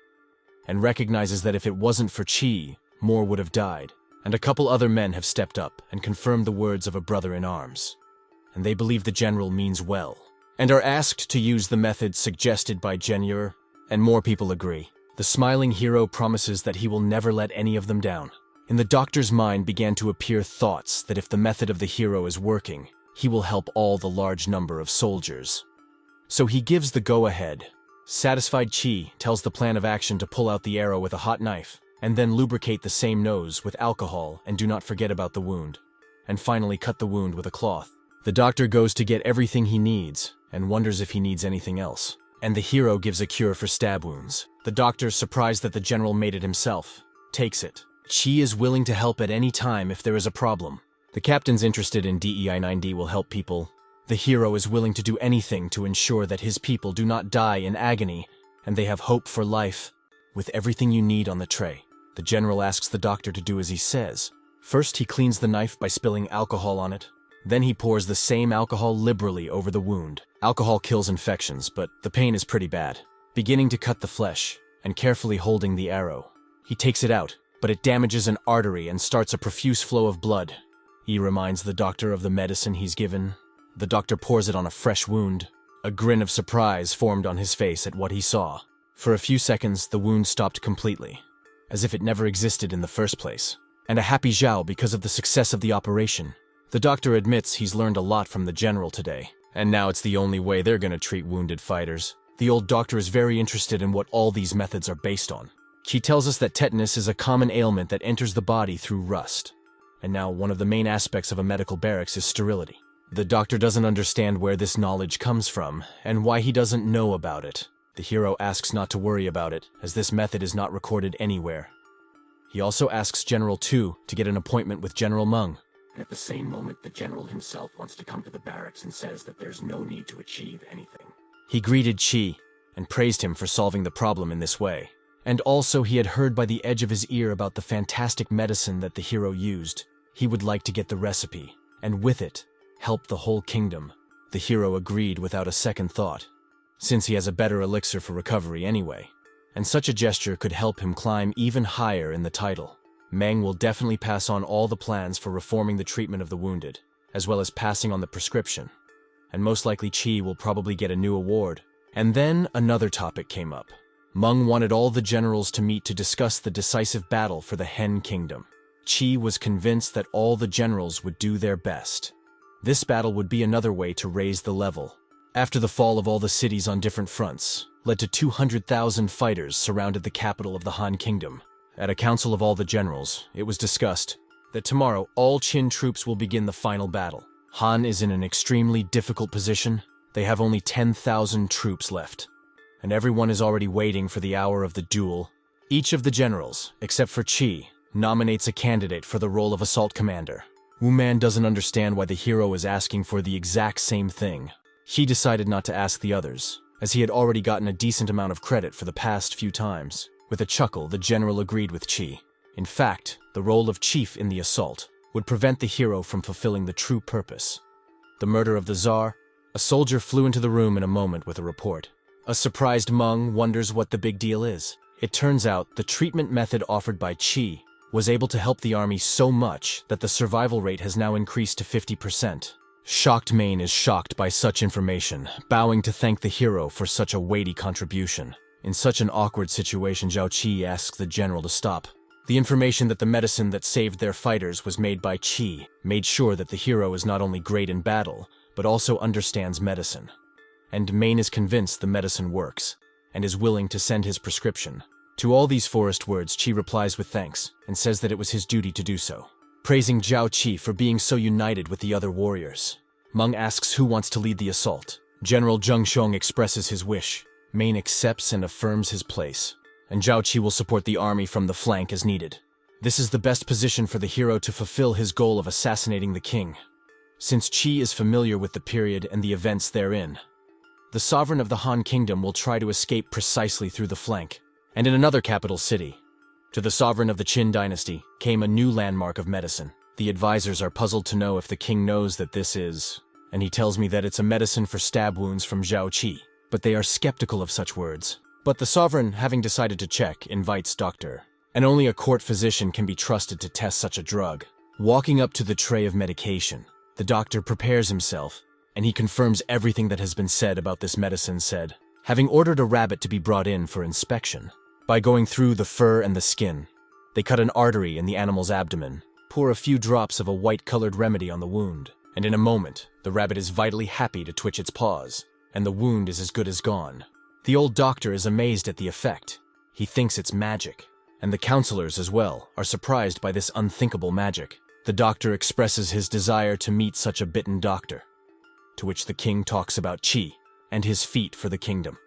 and recognizes that if it wasn't for Qi, more would have died. And a couple other men have stepped up and confirmed the words of a brother in arms. And they believe the general means well, and are asked to use the method suggested by Genyur, and more people agree. The smiling hero promises that he will never let any of them down. In the doctor's mind began to appear thoughts that if the method of the hero is working, he will help all the large number of soldiers. So he gives the go-ahead. Satisfied, Qi tells the plan of action to pull out the arrow with a hot knife, and then lubricate the same nose with alcohol and do not forget about the wound, and finally cut the wound with a cloth. The doctor goes to get everything he needs, and wonders if he needs anything else. And the hero gives a cure for stab wounds. The doctor, surprised that the general made it himself, takes it. Qi is willing to help at any time if there is a problem. The captain's interested in DEI-9D will help people. The hero is willing to do anything to ensure that his people do not die in agony, and they have hope for life. with everything you need on the tray. The general asks the doctor to do as he says. First, he cleans the knife by spilling alcohol on it. Then he pours the same alcohol liberally over the wound. Alcohol kills infections, but the pain is pretty bad. Beginning to cut the flesh, and carefully holding the arrow. He takes it out, but it damages an artery and starts a profuse flow of blood. He reminds the doctor of the medicine he's given. The doctor pours it on a fresh wound. A grin of surprise formed on his face at what he saw. For a few seconds, the wound stopped completely, as if it never existed in the first place. And a happy Zhao because of the success of the operation. The doctor admits he's learned a lot from the general today, and now it's the only way they're gonna treat wounded fighters. The old doctor is very interested in what all these methods are based on. He tells us that tetanus is a common ailment that enters the body through rust. And now one of the main aspects of a medical barracks is sterility. The doctor doesn't understand where this knowledge comes from, and why he doesn't know about it. The hero asks not to worry about it, as this method is not recorded anywhere. He also asks General Tu to get an appointment with General Meng. At the same moment, the general himself wants to come to the barracks and says that there's no need to achieve anything. He greeted Qi and praised him for solving the problem in this way. And also he had heard by the edge of his ear about the fantastic medicine that the hero used. He would like to get the recipe, and with it, help the whole kingdom. The hero agreed without a second thought, since he has a better elixir for recovery anyway, and such a gesture could help him climb even higher in the title. Meng will definitely pass on all the plans for reforming the treatment of the wounded, as well as passing on the prescription. And most likely Qi will probably get a new award. And then another topic came up. Meng wanted all the generals to meet to discuss the decisive battle for the Qin Kingdom. Qi was convinced that all the generals would do their best. This battle would be another way to raise the level. After the fall of all the cities on different fronts, led to 200,000 fighters surrounded the capital of the Han Kingdom. At a council of all the generals, it was discussed that tomorrow all Qin troops will begin the final battle. Han is in an extremely difficult position. They have only 10,000 troops left, and everyone is already waiting for the hour of the duel. Each of the generals, except for Qi, nominates a candidate for the role of assault commander. Wu Man doesn't understand why the hero is asking for the exact same thing. He decided not to ask the others, as he had already gotten a decent amount of credit for the past few times. With a chuckle, the general agreed with Qi. In fact, the role of chief in the assault would prevent the hero from fulfilling the true purpose. The murder of the Tsar. A soldier flew into the room in a moment with a report. A surprised Meng wonders what the big deal is. It turns out the treatment method offered by Qi was able to help the army so much that the survival rate has now increased to 50%. Shocked Mane is shocked by such information, bowing to thank the hero for such a weighty contribution. In such an awkward situation, Zhao Qi asks the general to stop. The information that the medicine that saved their fighters was made by Qi made sure that the hero is not only great in battle, but also understands medicine. And Mane is convinced the medicine works, and is willing to send his prescription. To all these forest words, Qi replies with thanks, and says that it was his duty to do so, praising Zhao Qi for being so united with the other warriors. Meng asks who wants to lead the assault. General Zheng Xiong expresses his wish. Mane accepts and affirms his place, and Zhao Qi will support the army from the flank as needed. This is the best position for the hero to fulfill his goal of assassinating the king, since Qi is familiar with the period and the events therein. The sovereign of the Han Kingdom will try to escape precisely through the flank, and in another capital city. To the sovereign of the Qin dynasty came a new landmark of medicine. The advisors are puzzled to know if the king knows that this is, and he tells me that it's a medicine for stab wounds from Zhao Qi, but they are skeptical of such words. But the sovereign, having decided to check, invites doctor, and only a court physician can be trusted to test such a drug. Walking up to the tray of medication, the doctor prepares himself, and he confirms everything that has been said about this medicine said, having ordered a rabbit to be brought in for inspection. By going through the fur and the skin, they cut an artery in the animal's abdomen, pour a few drops of a white-colored remedy on the wound, and in a moment, the rabbit is vitally happy to twitch its paws, and the wound is as good as gone. The old doctor is amazed at the effect. He thinks it's magic, and the counselors as well are surprised by this unthinkable magic. The doctor expresses his desire to meet such a bitten doctor, to which the king talks about Qi and his feat for the kingdom.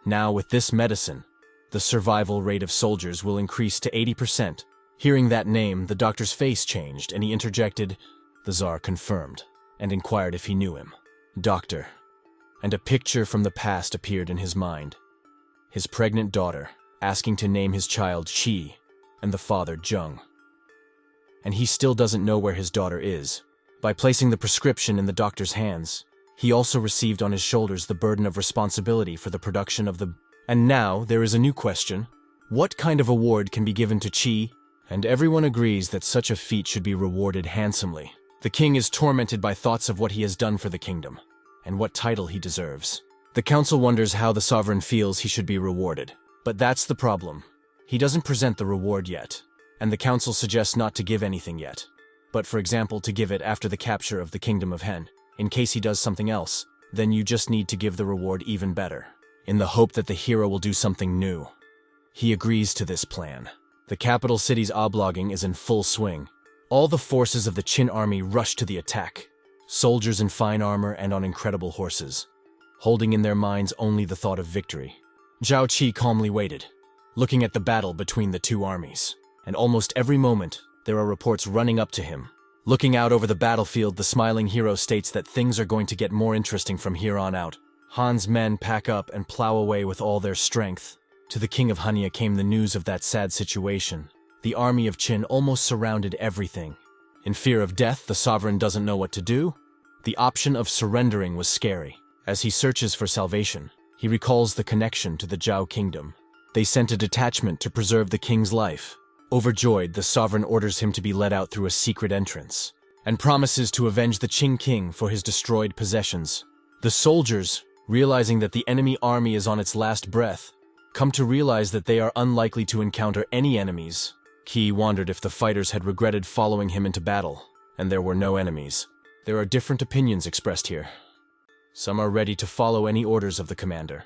Now with this medicine, the survival rate of soldiers will increase to 80%. Hearing that name, the doctor's face changed, and he interjected, "The Tsar confirmed," and inquired if he knew him. "Doctor." And a picture from the past appeared in his mind. His pregnant daughter, asking to name his child Qi and the father Zheng. And he still doesn't know where his daughter is. By placing the prescription in the doctor's hands, he also received on his shoulders the burden of responsibility for the production of the... And now there is a new question. What kind of award can be given to Qi? And everyone agrees that such a feat should be rewarded handsomely. The king is tormented by thoughts of what he has done for the kingdom, and what title he deserves. The council wonders how the sovereign feels he should be rewarded. But that's the problem. He doesn't present the reward yet, and the council suggests not to give anything yet. But for example, to give it after the capture of the Kingdom of Hen. In case he does something else, then you just need to give the reward even better, in the hope that the hero will do something new. He agrees to this plan. The capital city's oblogging is in full swing. All the forces of the Qin army rush to the attack, soldiers in fine armor and on incredible horses, holding in their minds only the thought of victory. Zhao Qi calmly waited, looking at the battle between the two armies, and almost every moment there are reports running up to him. Looking out over the battlefield, the smiling hero states that things are going to get more interesting from here on out. Han's men pack up and plow away with all their strength. To the king of Hanya came the news of that sad situation. The army of Qin almost surrounded everything. In fear of death, the sovereign doesn't know what to do. The option of surrendering was scary. As he searches for salvation, he recalls the connection to the Zhao kingdom. They sent a detachment to preserve the king's life. Overjoyed, the sovereign orders him to be led out through a secret entrance, and promises to avenge the Qin king for his destroyed possessions. The soldiers, realizing that the enemy army is on its last breath, come to realize that they are unlikely to encounter any enemies. Qi wondered if the fighters had regretted following him into battle, and there were no enemies. There are different opinions expressed here. Some are ready to follow any orders of the commander,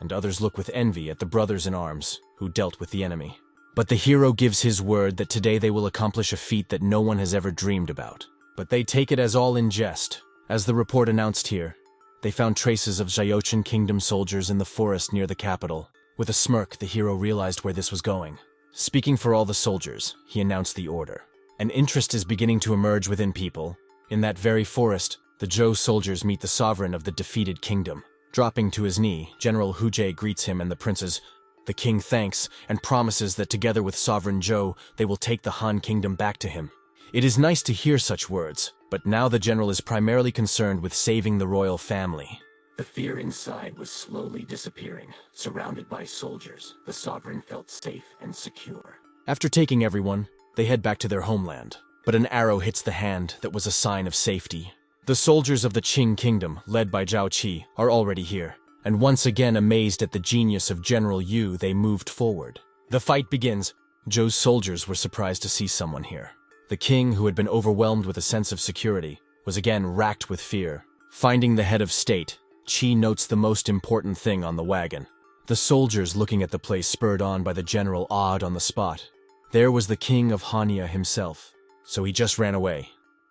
and others look with envy at the brothers in arms who dealt with the enemy. But the hero gives his word that today they will accomplish a feat that no one has ever dreamed about. But they take it as all in jest. As the report announced here, they found traces of Qin Kingdom soldiers in the forest near the capital. With a smirk, the hero realized where this was going. Speaking for all the soldiers, he announced the order. An interest is beginning to emerge within people. In that very forest, the Zhou soldiers meet the sovereign of the defeated kingdom. Dropping to his knee, General Hu Jie greets him and the princes. The king thanks and promises that together with Sovereign Zhou, they will take the Han kingdom back to him. It is nice to hear such words, but now the general is primarily concerned with saving the royal family. The fear inside was slowly disappearing. Surrounded by soldiers, the sovereign felt safe and secure. After taking everyone, they head back to their homeland. But an arrow hits the hand that was a sign of safety. The soldiers of the Qin Kingdom, led by Zhao Qi, are already here. And once again amazed at the genius of General Yu, they moved forward. The fight begins. Zhou's soldiers were surprised to see someone here. The king, who had been overwhelmed with a sense of security, was again racked with fear. Finding the head of state, Qi notes the most important thing on the wagon. The soldiers looking at the place spurred on by the general awed on the spot. There was the king of Hanya himself, so he just ran away.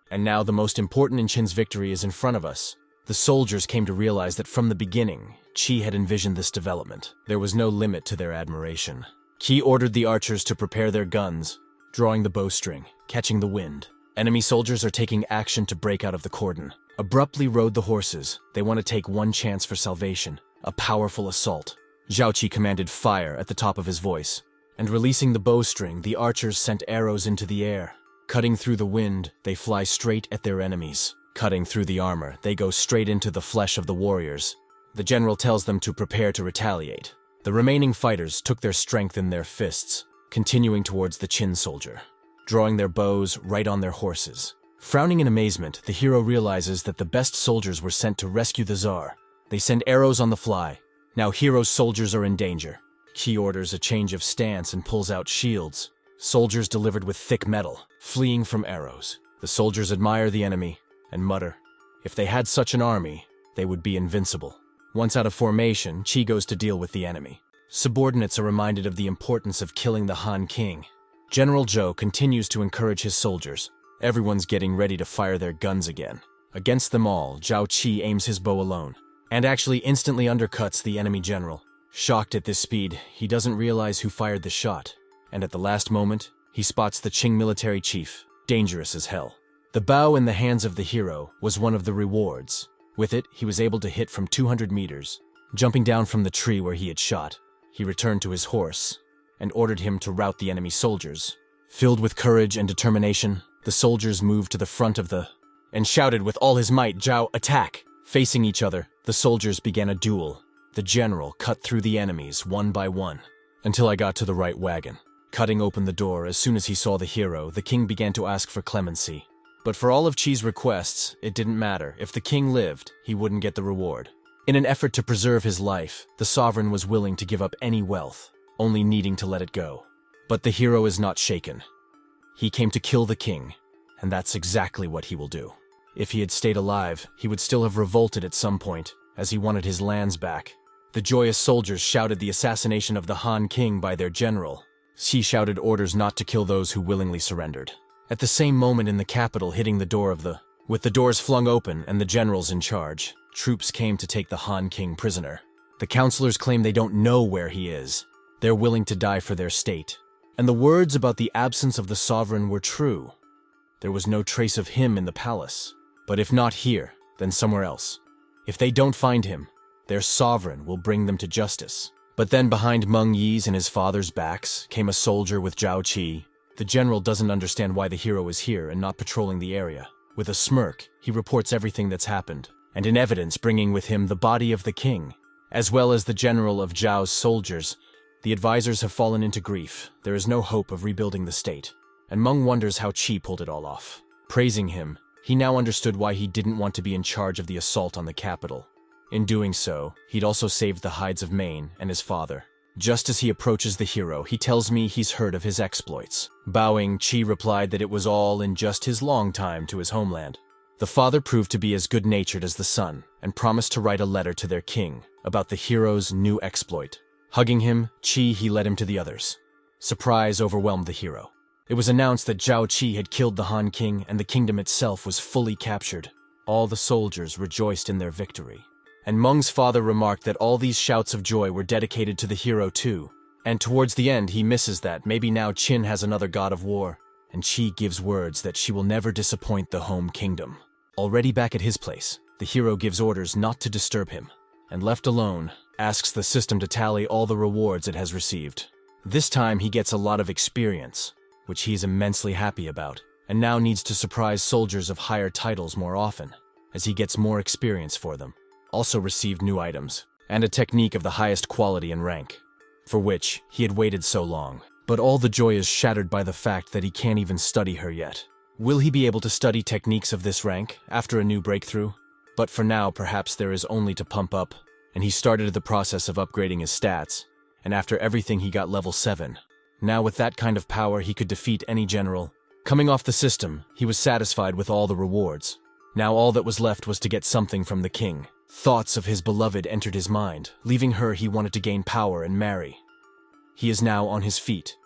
And now the most important in Qin's victory is in front of us. The soldiers came to realize that from the beginning, Qi had envisioned this development. There was no limit to their admiration. Qi ordered the archers to prepare their guns, drawing the bowstring, catching the wind. Enemy soldiers are taking action to break out of the cordon. Abruptly rode the horses. They want to take one chance for salvation, a powerful assault. Zhao Qi commanded fire at the top of his voice, and releasing the bowstring, the archers sent arrows into the air. Cutting through the wind, they fly straight at their enemies. Cutting through the armor, they go straight into the flesh of the warriors. The general tells them to prepare to retaliate. The remaining fighters took their strength in their fists, continuing towards the Qin soldier, drawing their bows right on their horses. Frowning in amazement, the hero realizes that the best soldiers were sent to rescue the Tsar. They send arrows on the fly. Now hero's soldiers are in danger. Qi orders a change of stance and pulls out shields. Soldiers delivered with thick metal, fleeing from arrows. The soldiers admire the enemy and mutter, if they had such an army, they would be invincible. Once out of formation, Qi goes to deal with the enemy. Subordinates are reminded of the importance of killing the Han king. General Zhou continues to encourage his soldiers. Everyone's getting ready to fire their guns again. Against them all, Zhao Qi aims his bow alone, and actually instantly undercuts the enemy general. Shocked at this speed, he doesn't realize who fired the shot, and at the last moment, he spots the Qing military chief, dangerous as hell. The bow in the hands of the hero was one of the rewards. With it, he was able to hit from 200 meters. Jumping down from the tree where he had shot, he returned to his horse and ordered him to rout the enemy soldiers. Filled with courage and determination, the soldiers moved to the front of the and shouted with all his might, "Zhao, attack!" Facing each other, the soldiers began a duel. The general cut through the enemies one by one, until I got to the right wagon. Cutting open the door as soon as he saw the hero, the king began to ask for clemency. But for all of Qi's requests, it didn't matter. If the king lived, he wouldn't get the reward. In an effort to preserve his life, the sovereign was willing to give up any wealth, only needing to let it go. But the hero is not shaken. He came to kill the king, and that's exactly what he will do. If he had stayed alive, he would still have revolted at some point, as he wanted his lands back. The joyous soldiers shouted the assassination of the Han King by their general. Xi shouted orders not to kill those who willingly surrendered. At the same moment in the capital, hitting the door with the doors flung open and the generals in charge, troops came to take the Han King prisoner. The counselors claim they don't know where he is. They're willing to die for their state. And the words about the absence of the sovereign were true. There was no trace of him in the palace. But if not here, then somewhere else. If they don't find him, their sovereign will bring them to justice. But then behind Meng Yi's and his father's backs came a soldier with Zhao Qi. The general doesn't understand why the hero is here and not patrolling the area. With a smirk, he reports everything that's happened, and in evidence bringing with him the body of the king, as well as the general of Zhao's soldiers. The advisors have fallen into grief. There is no hope of rebuilding the state. And Meng wonders how Qi pulled it all off. Praising him, he now understood why he didn't want to be in charge of the assault on the capital. In doing so, he'd also saved the hides of Mane and his father. Just as he approaches the hero, he tells me he's heard of his exploits. Bowing, Qi replied that it was all in just his long time to his homeland. The father proved to be as good-natured as the son, and promised to write a letter to their king about the hero's new exploit. Hugging him, he led him to the others. Surprise overwhelmed the hero. It was announced that Zhao Qi had killed the Han King and the kingdom itself was fully captured. All the soldiers rejoiced in their victory. And Meng's father remarked that all these shouts of joy were dedicated to the hero too. And towards the end, he misses that maybe now Qin has another god of war. And Qi gives words that she will never disappoint the home kingdom. Already back at his place, the hero gives orders not to disturb him. And left alone, asks the system to tally all the rewards it has received. This time he gets a lot of experience, which he is immensely happy about, and now needs to surprise soldiers of higher titles more often, as he gets more experience for them. Also received new items, and a technique of the highest quality and rank, for which he had waited so long. But all the joy is shattered by the fact that he can't even study her yet. Will he be able to study techniques of this rank after a new breakthrough? But for now, perhaps there is only to pump up, and he started the process of upgrading his stats, and after everything he got level 7. Now with that kind of power, he could defeat any general. Coming off the system, he was satisfied with all the rewards. Now all that was left was to get something from the king. Thoughts of his beloved entered his mind. Leaving her, he wanted to gain power and marry. He is now on his feet,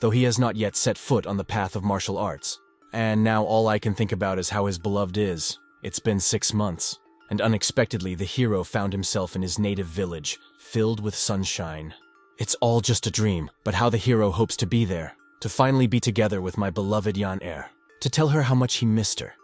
though he has not yet set foot on the path of martial arts. And now all I can think about is how his beloved is. It's been 6 months, and unexpectedly the hero found himself in his native village, filled with sunshine. It's all just a dream, but how the hero hopes to be there, to finally be together with my beloved Yan-Er, to tell her how much he missed her.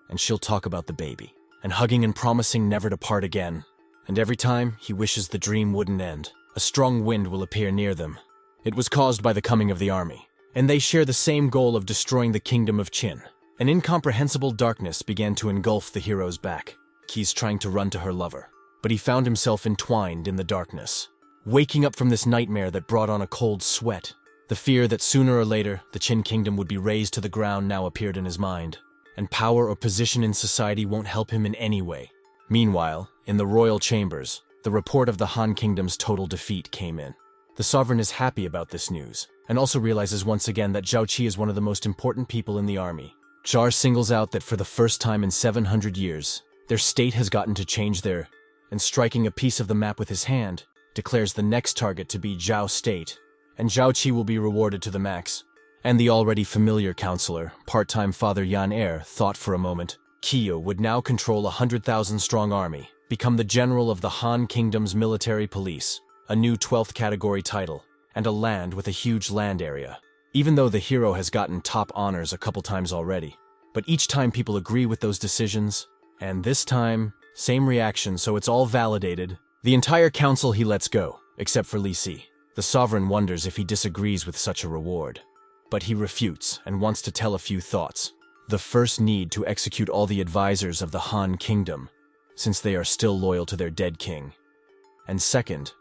And she'll talk about the baby, and hugging and promising never to part again. And every time, he wishes the dream wouldn't end. A strong wind will appear near them. It was caused by the coming of the army, and they share the same goal of destroying the kingdom of Qin. An incomprehensible darkness began to engulf the hero's back. He's trying to run to her lover, but he found himself entwined in the darkness. Waking up from this nightmare that brought on a cold sweat, the fear that sooner or later the Qin Kingdom would be razed to the ground now appeared in his mind. And power or position in society won't help him in any way. Meanwhile, in the royal chambers, the report of the Han Kingdom's total defeat came in. The sovereign is happy about this news, and also realizes once again that Zhao Qi is one of the most important people in the army. Jar singles out that for the first time in 700 years, their state has gotten to change and striking a piece of the map with his hand, declares the next target to be Zhao State, and Zhao Qi will be rewarded to the max. And the already familiar counselor, part-time Father Yan-Er, thought for a moment. Qiyu would now control a 100,000-strong army, become the general of the Han Kingdom's military police, a new 12th category title, and a land with a huge land area. Even though the hero has gotten top honors a couple times already. But each time people agree with those decisions, and this time, same reaction, so it's all validated. The entire council he lets go, except for Li Si. The sovereign wonders if he disagrees with such a reward. But he refutes and wants to tell a few thoughts. The first need to execute all the advisors of the Han Kingdom, since they are still loyal to their dead king. And second,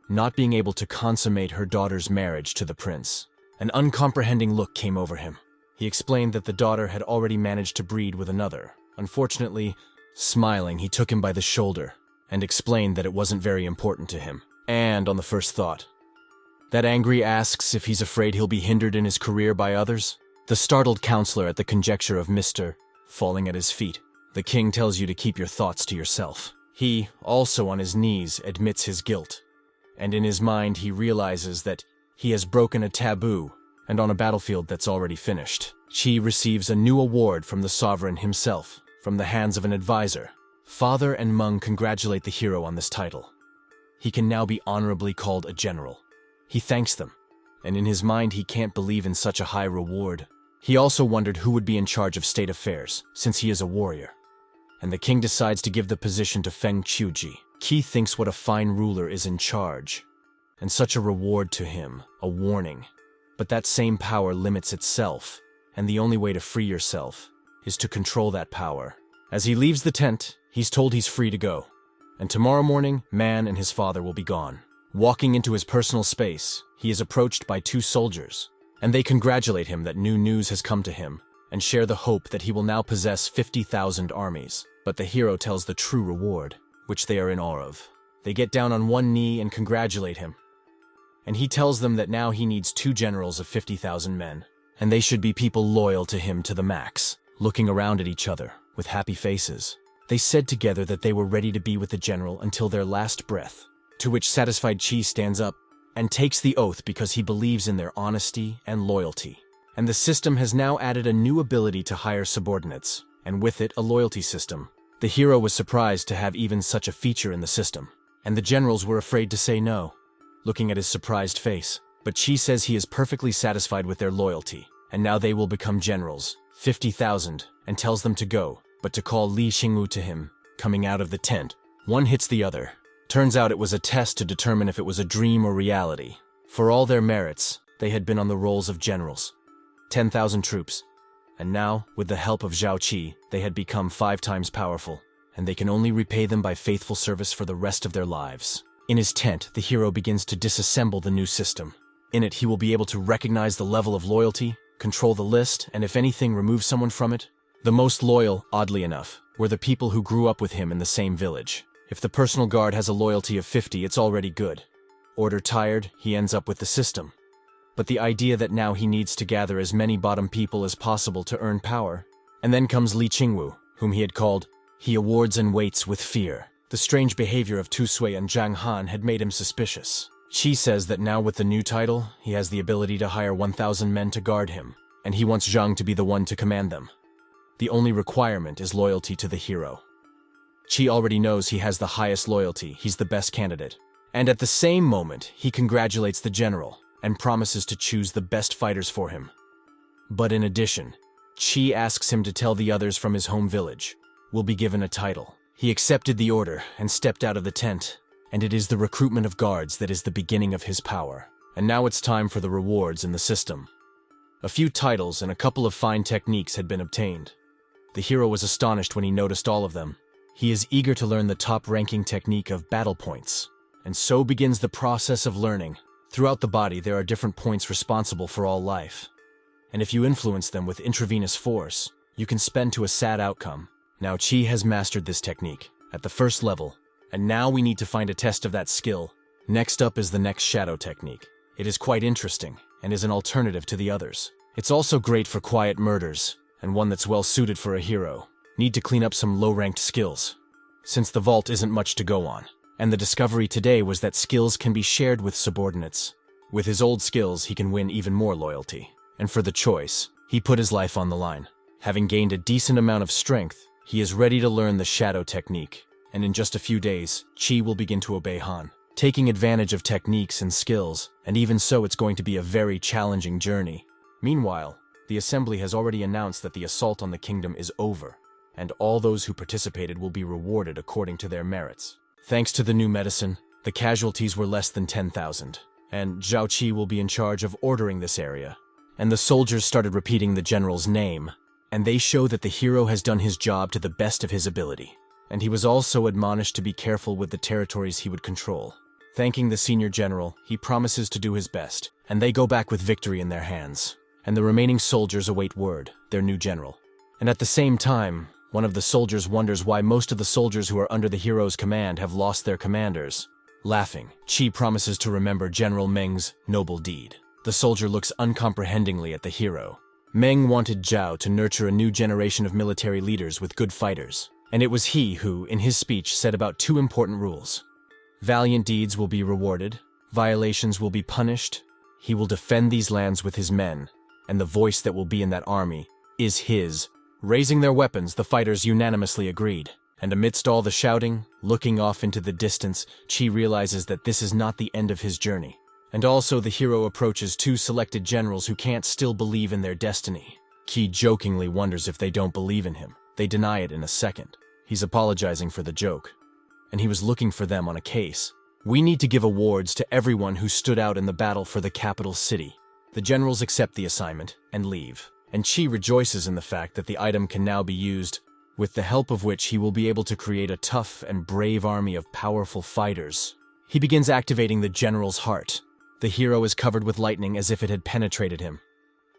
not being able to consummate her daughter's marriage to the prince. An uncomprehending look came over him. He explained that the daughter had already managed to breed with another. Unfortunately, smiling, he took him by the shoulder and explained that it wasn't very important to him. And on the first thought, that angry asks if he's afraid he'll be hindered in his career by others. The startled counselor at the conjecture of Mr. falling at his feet. The king tells you to keep your thoughts to yourself. He, also on his knees, admits his guilt. And in his mind he realizes that he has broken a taboo, and on a battlefield that's already finished. Qi receives a new award from the sovereign himself, from the hands of an advisor. Father and Meng congratulate the hero on this title. He can now be honorably called a general. He thanks them, and in his mind he can't believe in such a high reward. He also wondered who would be in charge of state affairs, since he is a warrior. And the king decides to give the position to Feng Qiuji. Qi thinks what a fine ruler is in charge, and such a reward to him, a warning. But that same power limits itself, and the only way to free yourself is to control that power. As he leaves the tent, he's told he's free to go, and tomorrow morning, Man and his father will be gone. Walking into his personal space, he is approached by two soldiers, and they congratulate him that new news has come to him, and share the hope that he will now possess 50,000 armies. But the hero tells the true reward, which they are in awe of. They get down on one knee and congratulate him. And he tells them that now he needs 2 generals of 50,000 men, and they should be people loyal to him to the max. Looking around at each other, with happy faces, they said together that they were ready to be with the general until their last breath, to which satisfied Qi stands up and takes the oath because he believes in their honesty and loyalty. And the system has now added a new ability to hire subordinates, and with it a loyalty system. The hero was surprised to have even such a feature in the system, and the generals were afraid to say no, looking at his surprised face. But Qi says he is perfectly satisfied with their loyalty, and now they will become generals, 50,000, and tells them to go, but to call Li Xingwu to him, coming out of the tent. One hits the other. Turns out it was a test to determine if it was a dream or reality. For all their merits, they had been on the rolls of generals. 10,000 troops. And now, with the help of Zhao Qi, they had become 5 times powerful, and they can only repay them by faithful service for the rest of their lives. In his tent, the hero begins to disassemble the new system. In it, he will be able to recognize the level of loyalty, control the list, and if anything, remove someone from it. The most loyal, oddly enough, were the people who grew up with him in the same village. If the personal guard has a loyalty of 50, it's already good. Order tired, he ends up with the system. But the idea that now he needs to gather as many bottom people as possible to earn power. And then comes Li Qingwu, whom he had called, he awards and waits with fear. The strange behavior of Tu Sui and Zhang Han had made him suspicious. Qi says that now with the new title, he has the ability to hire 1,000 men to guard him, and he wants Zhang to be the one to command them. The only requirement is loyalty to the hero. Qi already knows he has the highest loyalty, he's the best candidate. And at the same moment, he congratulates the general, and promises to choose the best fighters for him. But in addition, Qi asks him to tell the others from his home village will be given a title. He accepted the order and stepped out of the tent, and it is the recruitment of guards that is the beginning of his power. And now it's time for the rewards in the system. A few titles and a couple of fine techniques had been obtained. The hero was astonished when he noticed all of them. He is eager to learn the top-ranking technique of battle points, and so begins the process of learning. Throughout the body, there are different points responsible for all life. And if you influence them with intravenous force, you can spend to a sad outcome. Now Qi has mastered this technique at the first level, and now we need to find a test of that skill. Next up is the next shadow technique. It is quite interesting, and is an alternative to the others. It's also great for quiet murders, and one that's well suited for a hero. Need to clean up some low-ranked skills, since the vault isn't much to go on. And the discovery today was that skills can be shared with subordinates. With his old skills, he can win even more loyalty. And for the choice, he put his life on the line. Having gained a decent amount of strength, he is ready to learn the shadow technique. And in just a few days, Qi will begin to obey Han, taking advantage of techniques and skills, and even so it's going to be a very challenging journey. Meanwhile, the assembly has already announced that the assault on the kingdom is over, and all those who participated will be rewarded according to their merits. Thanks to the new medicine, The casualties were less than 10,000, and Zhao Qi will be in charge of ordering this area. And the soldiers started repeating the general's name, and they show that the hero has done his job to the best of his ability. And he was also admonished to be careful with the territories he would control. Thanking the senior general, he promises to do his best, and they go back with victory in their hands. And the remaining soldiers await word, their new general. And at the same time, one of the soldiers wonders why most of the soldiers who are under the hero's command have lost their commanders. Laughing, Qi promises to remember General Meng's noble deed. The soldier looks uncomprehendingly at the hero. Meng wanted Zhao to nurture a new generation of military leaders with good fighters. And it was he who, in his speech, said about two important rules. Valiant deeds will be rewarded, violations will be punished. He will defend these lands with his men, and the voice that will be in that army is his. Raising their weapons, the fighters unanimously agreed. And amidst all the shouting, looking off into the distance, Qi realizes that this is not the end of his journey. And also the hero approaches two selected generals who can't still believe in their destiny. Qi jokingly wonders if they don't believe in him. They deny it in a second. He's apologizing for the joke. And he was looking for them on a case. We need to give awards to everyone who stood out in the battle for the capital city. The generals accept the assignment and leave. And Qi rejoices in the fact that the item can now be used, with the help of which he will be able to create a tough and brave army of powerful fighters. He begins activating the general's heart. The hero is covered with lightning as if it had penetrated him.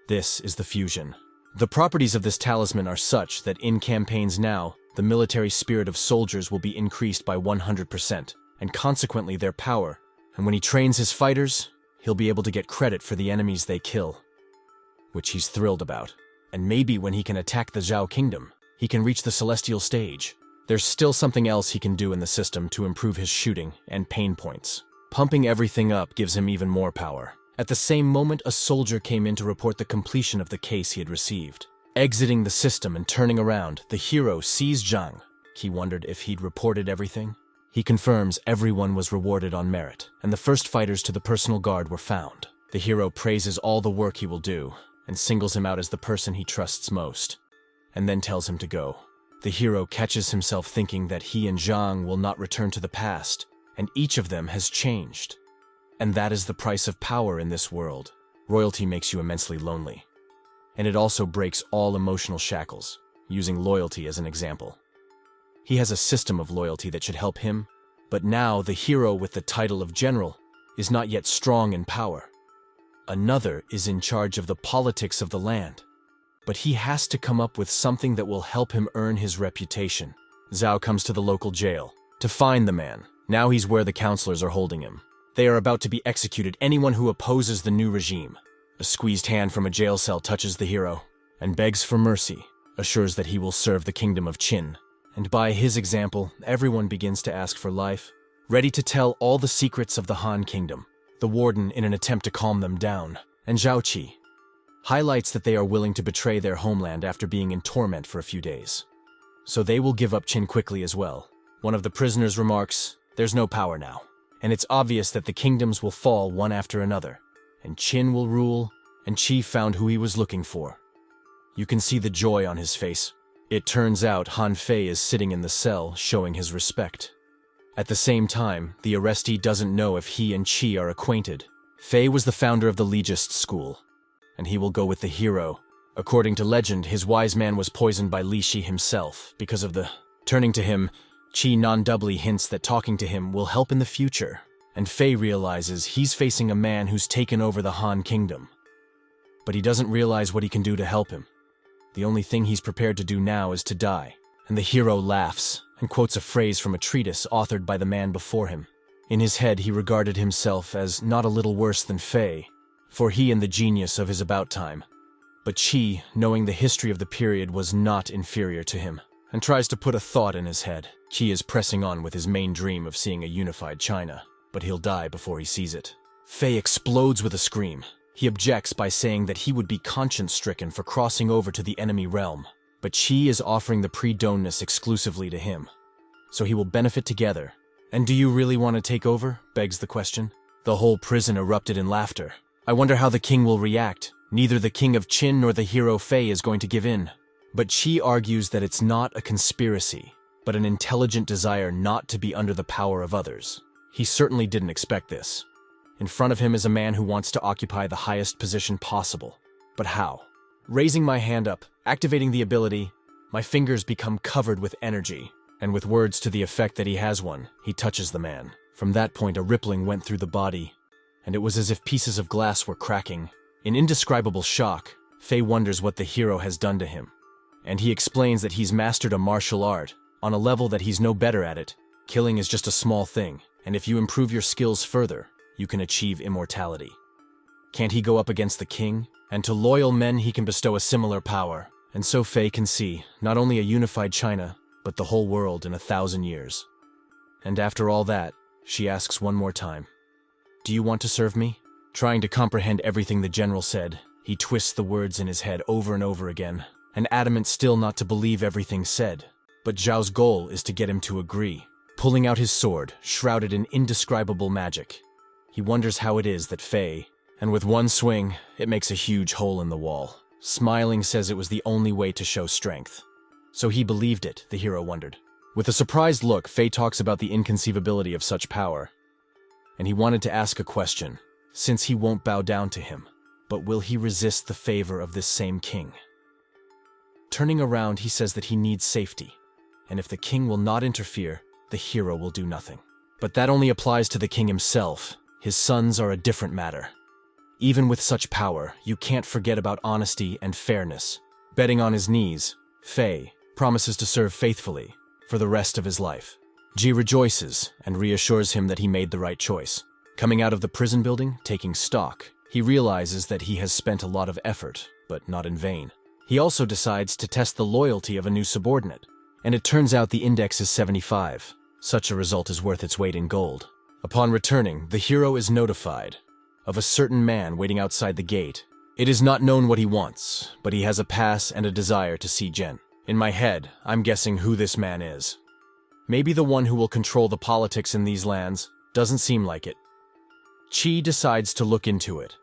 This is the fusion. The properties of this talisman are such that in campaigns now, the military spirit of soldiers will be increased by 100%, and consequently their power. And when he trains his fighters, he'll be able to get credit for the enemies they kill, which he's thrilled about. And maybe when he can attack the Zhao Kingdom, he can reach the celestial stage. There's still something else he can do in the system to improve his shooting and pain points. Pumping everything up gives him even more power. At the same moment, a soldier came in to report the completion of the case he had received. Exiting the system and turning around, the hero sees Zhang. He wondered if he'd reported everything. He confirms everyone was rewarded on merit, and the first fighters to the personal guard were found. The hero praises all the work he will do, and singles him out as the person he trusts most, and then tells him to go. The hero catches himself thinking that he and Zhang will not return to the past, and each of them has changed. And that is the price of power in this world. Royalty makes you immensely lonely. And it also breaks all emotional shackles, using loyalty as an example. He has a system of loyalty that should help him, but now the hero with the title of general is not yet strong in power. Another is in charge of the politics of the land, but he has to come up with something that will help him earn his reputation. Zhao comes to the local jail to find the man. Now he's where the counselors are holding him. They are about to be executed, anyone who opposes the new regime. A squeezed hand from a jail cell touches the hero and begs for mercy, assures that he will serve the kingdom of Qin. And by his example, everyone begins to ask for life, ready to tell all the secrets of the Han Kingdom. The warden, in an attempt to calm them down, and Zhao Qi highlights that they are willing to betray their homeland after being in torment for a few days. So they will give up Qin quickly as well. One of the prisoners remarks, "There's no power now, and it's obvious that the kingdoms will fall one after another, and Qin will rule," and Qi found who he was looking for. You can see the joy on his face. It turns out Han Fei is sitting in the cell, showing his respect. At the same time, the arrestee doesn't know if he and Qi are acquainted. Fei was the founder of the Legist school, and he will go with the hero. According to legend, his wise man was poisoned by Li Shi himself because of the... Turning to him, Qi non-doubly hints that talking to him will help in the future, and Fei realizes he's facing a man who's taken over the Han Kingdom. But he doesn't realize what he can do to help him. The only thing he's prepared to do now is to die, and the hero laughs and quotes a phrase from a treatise authored by the man before him. In his head, he regarded himself as not a little worse than Fei, for he and the genius of his about time. But Qi, knowing the history of the period, was not inferior to him, and tries to put a thought in his head. Qi is pressing on with his main dream of seeing a unified China, but he'll die before he sees it. Fei explodes with a scream. He objects by saying that he would be conscience-stricken for crossing over to the enemy realm, but Qi is offering the pre-doneness exclusively to him, so he will benefit together. "And do you really want to take over?" begs the question. The whole prison erupted in laughter. I wonder how the king will react. Neither the king of Qin nor the hero Fei is going to give in. But Qi argues that it's not a conspiracy, but an intelligent desire not to be under the power of others. He certainly didn't expect this. In front of him is a man who wants to occupy the highest position possible. But how? Raising my hand up, activating the ability, my fingers become covered with energy, and with words to the effect that he has one, he touches the man. From that point, a rippling went through the body, and it was as if pieces of glass were cracking. In indescribable shock, Fei wonders what the hero has done to him. And he explains that he's mastered a martial art, on a level that he's no better at it. Killing is just a small thing, and if you improve your skills further, you can achieve immortality. Can't he go up against the king? And to loyal men he can bestow a similar power. And so Fei can see, not only a unified China, but the whole world in 1,000 years. And after all that, she asks one more time, "Do you want to serve me?" Trying to comprehend everything the general said, he twists the words in his head over and over again, and adamant still not to believe everything said. But Zhao's goal is to get him to agree. Pulling out his sword, shrouded in indescribable magic, he wonders how it is that Fei, and with one swing, it makes a huge hole in the wall. Smiling says it was the only way to show strength. So he believed it, the hero wondered. With a surprised look, Fei talks about the inconceivability of such power. And he wanted to ask a question, since he won't bow down to him. But will he resist the favor of this same king? Turning around, he says that he needs safety. And if the king will not interfere, the hero will do nothing. But that only applies to the king himself. His sons are a different matter. Even with such power, you can't forget about honesty and fairness. Betting on his knees, Fei promises to serve faithfully for the rest of his life. Ji rejoices and reassures him that he made the right choice. Coming out of the prison building, taking stock, he realizes that he has spent a lot of effort, but not in vain. He also decides to test the loyalty of a new subordinate, and it turns out the index is 75. Such a result is worth its weight in gold. Upon returning, the hero is notified of a certain man waiting outside the gate. It is not known what he wants, but he has a pass and a desire to see Jen. In my head, I'm guessing who this man is. Maybe the one who will control the politics in these lands. Doesn't seem like it. Qi decides to look into it,